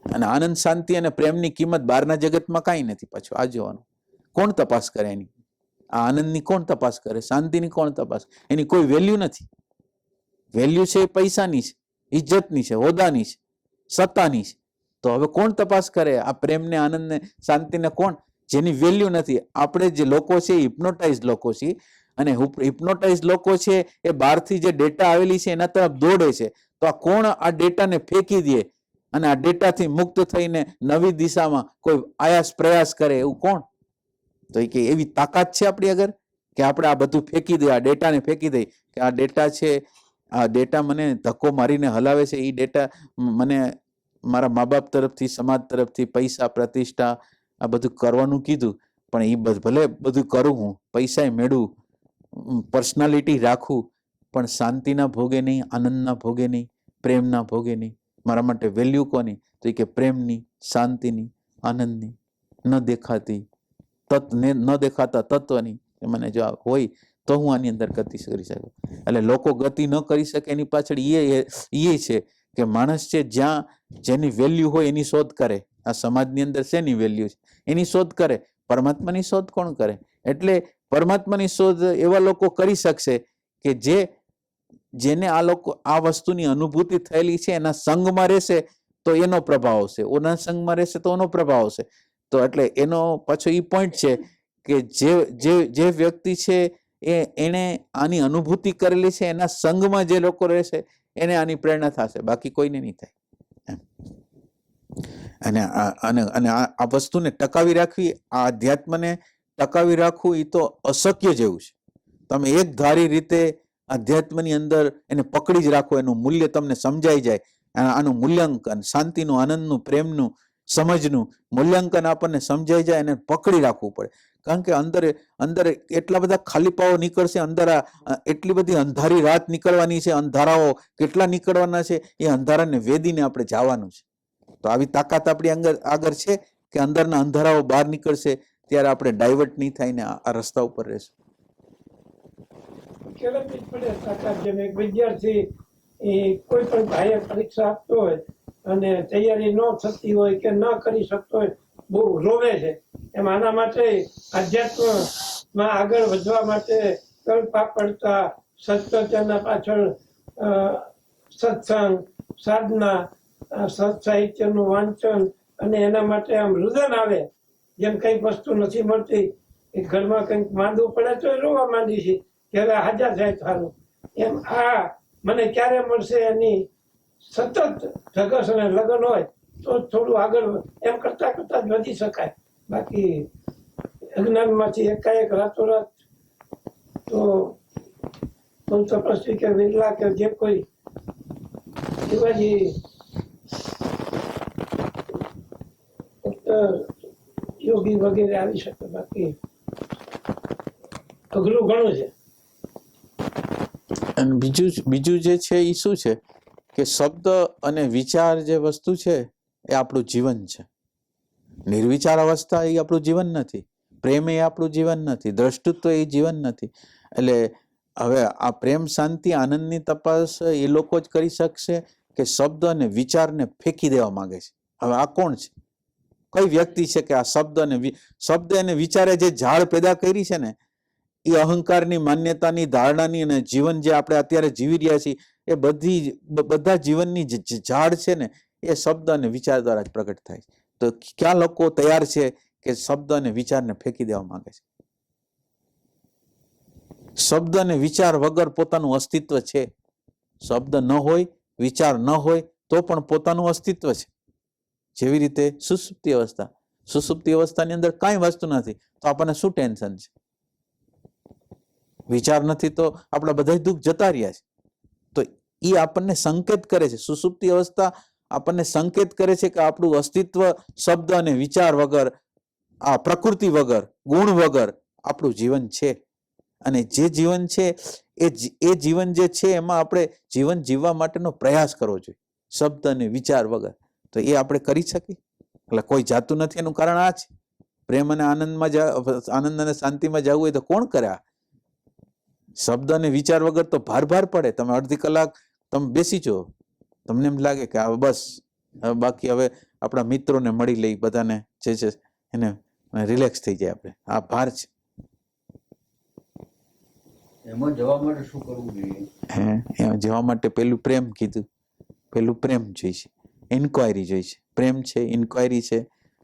અને આનંદ, શાંતિ અને પ્રેમની કિંમત બહારના જગતમાં કાંઈ નથી. પાછું આ જોવાનું, કોણ તપાસ કરે એની? આ આનંદની કોણ તપાસ કરે? શાંતિની કોણ તપાસ? એની કોઈ વેલ્યુ નથી. વેલ્યુ છે એ પૈસાની છે, ઇજ્જતની છે, હોદાની છે, સત્તાની છે. તો હવે કોણ તપાસ કરે આ પ્રેમને, આનંદને, શાંતિને? કોણ? જેની વેલ્યુ નથી. આપણે જે લોકો છે, હિપ્નોટાઇઝ લોકો છીએ, અને હિપ્નોટાઇઝ લોકો છે એ બહારથી જે ડેટા આવેલી છે એના તરફ દોડે છે. તો આ કોણ આ ડેટાને ફેંકી દે અને આ ડેટાથી મુક્ત થઈને નવી દિશામાં કોઈ આયાસ પ્રયાસ કરે? એવું કોણ? તો એ કે એવી તાકાત છે આપણી આગળ કે આપણે આ બધું ફેંકી દઈએ, આ ડેટાને ફેંકી દઈએ કે આ ડેટા છે, આ ડેટા મને ધક્કો મારીને હલાવે છે, એ ડેટા મને મારા મા બાપ તરફથી, સમાજ તરફથી પૈસા, પ્રતિષ્ઠા, આ બધું કરવાનું કીધું, પણ એ ભલે બધું કરું, હું પૈસા મેળવું, પર્સનાલિટી રાખું, પણ શાંતિના ભોગે નહીં, આનંદના ભોગે નહીં, પ્રેમના ભોગે નહીં. મારા માટે વેલ્યુ કોની? તો એ કે પ્રેમની, શાંતિની, આનંદની, ન દેખાતી ન દેખાતા તત્વની. મને જો હોય તો હું આની અંદર ગતિ કરી શકું. એટલે લોકો ગતિ ન કરી શકે એની પાછળ એ છે કે માણસ છે જ્યાં જેની વેલ્યુ હોય એની શોધ કરે. આ સમાજની અંદર શેની વેલ્યુ છે એની શોધ કરે. પરમાત્માની શોધ કોણ કરે? એટલે પરમાત્માની શોધ એવા લોકો કરી શકશે કે જેને આ વસ્તુની અનુભૂતિ થયેલી છે, એના સંગમાં રહેશે તો એનો પ્રભાવ આવશે, ઓના સંગમાં રહેશે તો એનો પ્રભાવ આવશે. તો એટલે એનો પાછો એ પોઈન્ટ છે કે જે વ્યક્તિ છે એને આની અનુભૂતિ કરેલી છે, એના સંગમાં જે લોકો રહેશે એને આની પ્રેરણા થશે, બાકી કોઈને નહીં થાય. અને આ વસ્તુને ટકાવી રાખવી, આ અધ્યાત્મને ટકાવી રાખવું, એ તો અશક્ય જેવું છે. તમે એક ધારી રીતે અધ્યાત્મની અંદર એને પકડી જ રાખો, એનું મૂલ્ય તમને સમજાઈ જાય. આનું મૂલ્યાંકન, શાંતિનું, આનંદનું, પ્રેમનું, સમજનું મૂલ્યાંકન આપણને સમજાઈ જાય, એને પકડી રાખવું પડે. કારણ કે અંદર એટલા બધા ખાલીપાઓ નીકળશે, અંદર એટલી બધી અંધારી રાત નીકળવાની છે, અંધારાઓ કેટલા નીકળવાના છે, એ અંધારાને વેદીને આપણે જવાનું છે. તો આવી તાકાત આપણી આગળ છે કે અંદરના અંધારાઓ બહાર નીકળશે ત્યારે આપણે ડાયવર્ટ નહીં થાય ને આ રસ્તા ઉપર રહેશું. કેળવવી જ પડે તાકાત. જેમ એક વિદ્યાર્થી કોઈ પણ બાહ્ય પરીક્ષા આપતો હોય અને તૈયારી ન થતી હોય કે ન કરી શકતો હોય, બહુ રોવે છે. એમ આના માટે આધ્યાત્મમાં આગળ વધવા માટે કલ્પા પડતા સત્સંગના પાછળ સત્સંગ, સાધના, સત સાહિત્યનું વાંચન, અને એના માટે આમ રુદન આવે. જેમ કઈક વસ્તુ નથી મળતી, એ ઘરમાં કંઈક માંદવું પડે તો એ રોવા માંડી છે કે હવે હાજર થાય સારું. એમ આ મને ક્યારે મળશે એની સતત ધગસ અને લગન હોય તો થોડું આગળ એમ કરતા કરતા જ વધી શકાય. બાકી અજ્ઞાનમાંથી એકાએક રાતોરાત તો તપસ્વી કે વિરલા કે જે કોઈ શિવાજી યોગી વગેરે આવી શકે. બાકી અઘરું ઘણું છે. અને બીજું જે છે એ શું છે કે શબ્દ અને વિચાર જે વસ્તુ છે એ આપણું જીવન છે. નિર્વિચાર અવસ્થા એ આપણું જીવન નથી, પ્રેમ એ આપણું જીવન નથી, દ્રષ્ટિત્વ એ જીવન નથી. એટલે હવે આ પ્રેમ, શાંતિ, આનંદની તપાસ એ લોકો જ કરી શકશે કે શબ્દ અને વિચારને ફેંકી દેવા માંગે છે. હવે આ કોણ છે? કઈ વ્યક્તિ છે કે આ શબ્દ અને વિચારે જે ઝાડ પેદા કરી છે ને, એ અહંકારની, માન્યતાની, ધારણાની અને જીવન જે આપણે અત્યારે જીવી રહ્યા છીએ એ બધા જીવનની ઝાડ છે ને એ શબ્દ અને વિચાર દ્વારા જ પ્રગટ થાય છે. તો ક્યાં લોકો તૈયાર છે કે શબ્દ અને વિચારને ફેંકી દેવા માંગે છે? શબ્દ અને વિચાર વગર પોતાનું અસ્તિત્વ છે. શબ્દ ન હોય, વિચાર ન હોય તો પણ પોતાનું અસ્તિત્વ છે. જેવી રીતે સુષુપ્તિ અવસ્થાની અંદર કાંઈ વસ્તુ નથી તો આપણને શું ટેન્શન છે? વિચાર નથી તો આપણા બધા દુઃખ જતા રહ્યા છે. તો એ આપણને સંકેત કરે છે, સુષુપ્તિ અવસ્થા આપણને સંકેત કરે છે કે આપણું અસ્તિત્વ શબ્દ અને વિચાર વગર, આ પ્રકૃતિ વગર, ગુણ વગર આપણું જીવન છે. અને જે જીવન છે એ જીવન જે છે એમાં આપણે જીવન જીવવા માટેનો પ્રયાસ કરવો જોઈએ, શબ્દ અને વિચાર વગર. તો એ આપણે કરી શકીએ? એટલે કોઈ જાતું નથી. એનું કારણ આ છે, પ્રેમ અને આનંદ અને શાંતિમાં જવું હોય તો કોણ કરે? આ શબ્દ અને વિચાર વગર તો ભાર પડે. તમે અડધી કલાક તમે બેસી જો, તમને એમ લાગે કે હવે બસ, હવે બાકી હવે આપણા મિત્રોને મળી લઈ, બધાને જે છે એને રિલેક્સ થઈ જાય. આપણે આ ભાર છે. એમાં જવા માટે શું કરવું જોઈએ? એમાં જવા માટે પેલું પ્રેમ કીધું, પેલું પ્રેમ જોઈશે, ઇન્ક્વાયરી જોઈશે. પ્રેમ છે, ઇન્ક્વાયરી છે,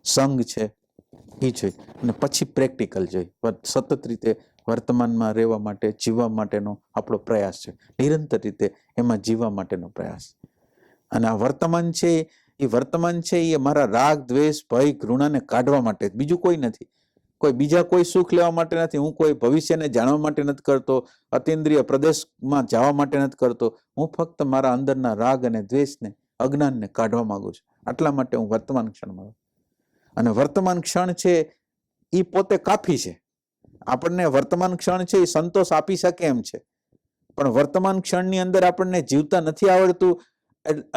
સંગ છે, એ જોઈ. અને પછી પ્રેક્ટિકલ જોઈ. સતત રીતે વર્તમાનમાં રહેવા માટે, જીવવા માટેનો આપણો પ્રયાસ છે, નિરંતર રીતે એમાં જીવવા માટેનો પ્રયાસ. અને આ વર્તમાન છે એ મારા રાગ, દ્વેષ, ભય, ઘૃણાને કાઢવા માટે, બીજું કોઈ નથી. કોઈ બીજા કોઈ સુખ લેવા માટે નથી. હું કોઈ ભવિષ્યને જાણવા માટે નથી કરતો, અતિન્દ્રિય પ્રદેશમાં જવા માટે નથી કરતો. હું ફક્ત મારા અંદરના રાગ અને દ્વેષને, અજ્ઞાનને કાઢવા માંગુ છું. આટલા માટે હું વર્તમાન ક્ષણમાં. અને વર્તમાન ક્ષણ છે એ પોતે કાફી છે. આપણને વર્તમાન ક્ષણ છે એ સંતોષ આપી શકે એમ છે. પણ વર્તમાન ક્ષણની અંદર આપણને જીવતા નથી આવડતું,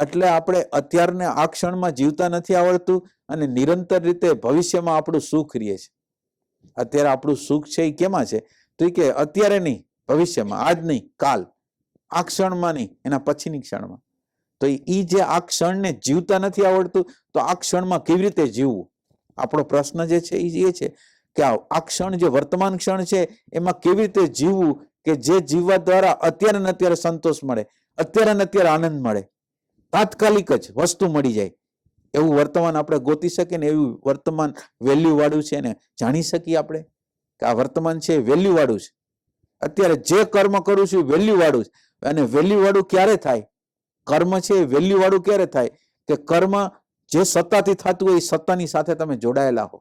એટલે આપણે અત્યારને આ ક્ષણમાં જીવતા નથી આવડતું અને નિરંતર રીતે ભવિષ્યમાં આપણું સુખ રહે છે. અત્યારે આપણું સુખ છે એ કેમાં છે? તો એ કે અત્યારે નહીં, ભવિષ્યમાં, આજ નહીં, કાલ, આ ક્ષણમાં નહીં, એના પછીની ક્ષણમાં. તો એ જે આ ક્ષણને જીવતા નથી આવડતું, તો આ ક્ષણમાં કેવી રીતે જીવવું? આપણો પ્રશ્ન જે છે એ છે કે આ ક્ષણ જે વર્તમાન ક્ષણ છે એમાં કેવી રીતે જીવવું કે જે જીવવા દ્વારા અત્યારે ને અત્યારે સંતોષ મળે, અત્યારે ને અત્યારે આનંદ મળે, તાત્કાલિક જ વસ્તુ મળી જાય. એવું વર્તમાન આપણે ગોતી શકીએ ને, એવું વર્તમાન વેલ્યુ વાળું છે ને જાણી શકીએ આપણે કે આ વર્તમાન છે વેલ્યુ વાળું છે. અત્યારે જે કર્મ કરું છું એ વેલ્યુ વાળું છે. અને વેલ્યુ વાળું ક્યારે થાય? કર્મ છે એ વેલ્યુ વાળું ક્યારે થાય? કે કર્મ જે સત્તાથી થતું હોય એ સત્તાની સાથે તમે જોડાયેલા હો.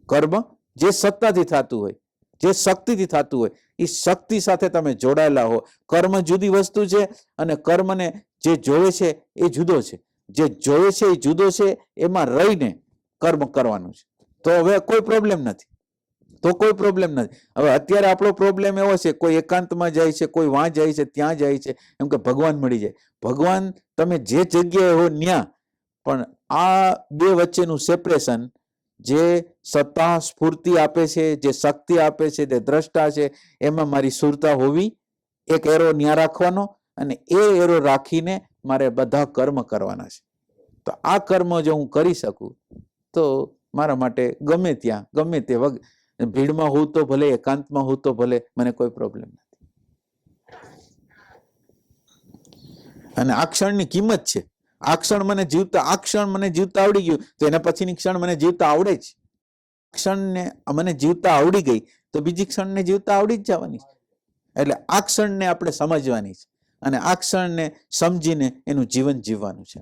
કર્મ જે સત્તાથી થતું હોય, જે શક્તિથી થતું હોય એ શક્તિ સાથે તમે જોડાયેલા હો. કર્મ જુદી વસ્તુ છે અને કર્મને જે જોવે છે એ જુદો છે. જે જોવે છે એ જુદો છે, એમાં રહીને કર્મ કરવાનું છે. તો હવે કોઈ પ્રોબ્લેમ નથી. હવે અત્યારે આપણો પ્રોબ્લેમ એવો છે, કોઈ એકાંતમાં જાય છે, કોઈ વાં જાય છે, ત્યાં જાય છે, એમ કે ભગવાન મળી જાય. ભગવાન તમે જે જગ્યાએ હો ત્યાં, પણ આ બે વચ્ચેનું સેપરેશન, જે સત્તા સ્ફૂર્તિ આપે છે, જે શક્તિ આપે છે, તે દ્રષ્ટા છે, એમાં મારી સુરતા હોવી, એક એરો ન્યા રાખવાનો અને એ એરો રાખીને મારે બધા કર્મ કરવાના છે. તો આ કર્મ જો હું કરી શકું તો મારા માટે ગમે ત્યાં, ગમે તે ભીડમાં હોઉં તો ભલે, એકાંતમાં હોઉં તો ભલે, મને કોઈ પ્રોબ્લેમ નથી. અને આ ક્ષણની કિંમત છે. આ ક્ષણ મને જીવતા આવડી ગયું તો એના પછીની ક્ષણ મને જીવતા આવડે જ. ક્ષણને મને જીવતા આવડી ગઈ તો બીજી ક્ષણને જીવતા આવડી જ જવાની છે. એટલે આ ક્ષણને આપણે સમજવાની છે અને આ ક્ષણને સમજીને એનું જીવન જીવવાનું છે.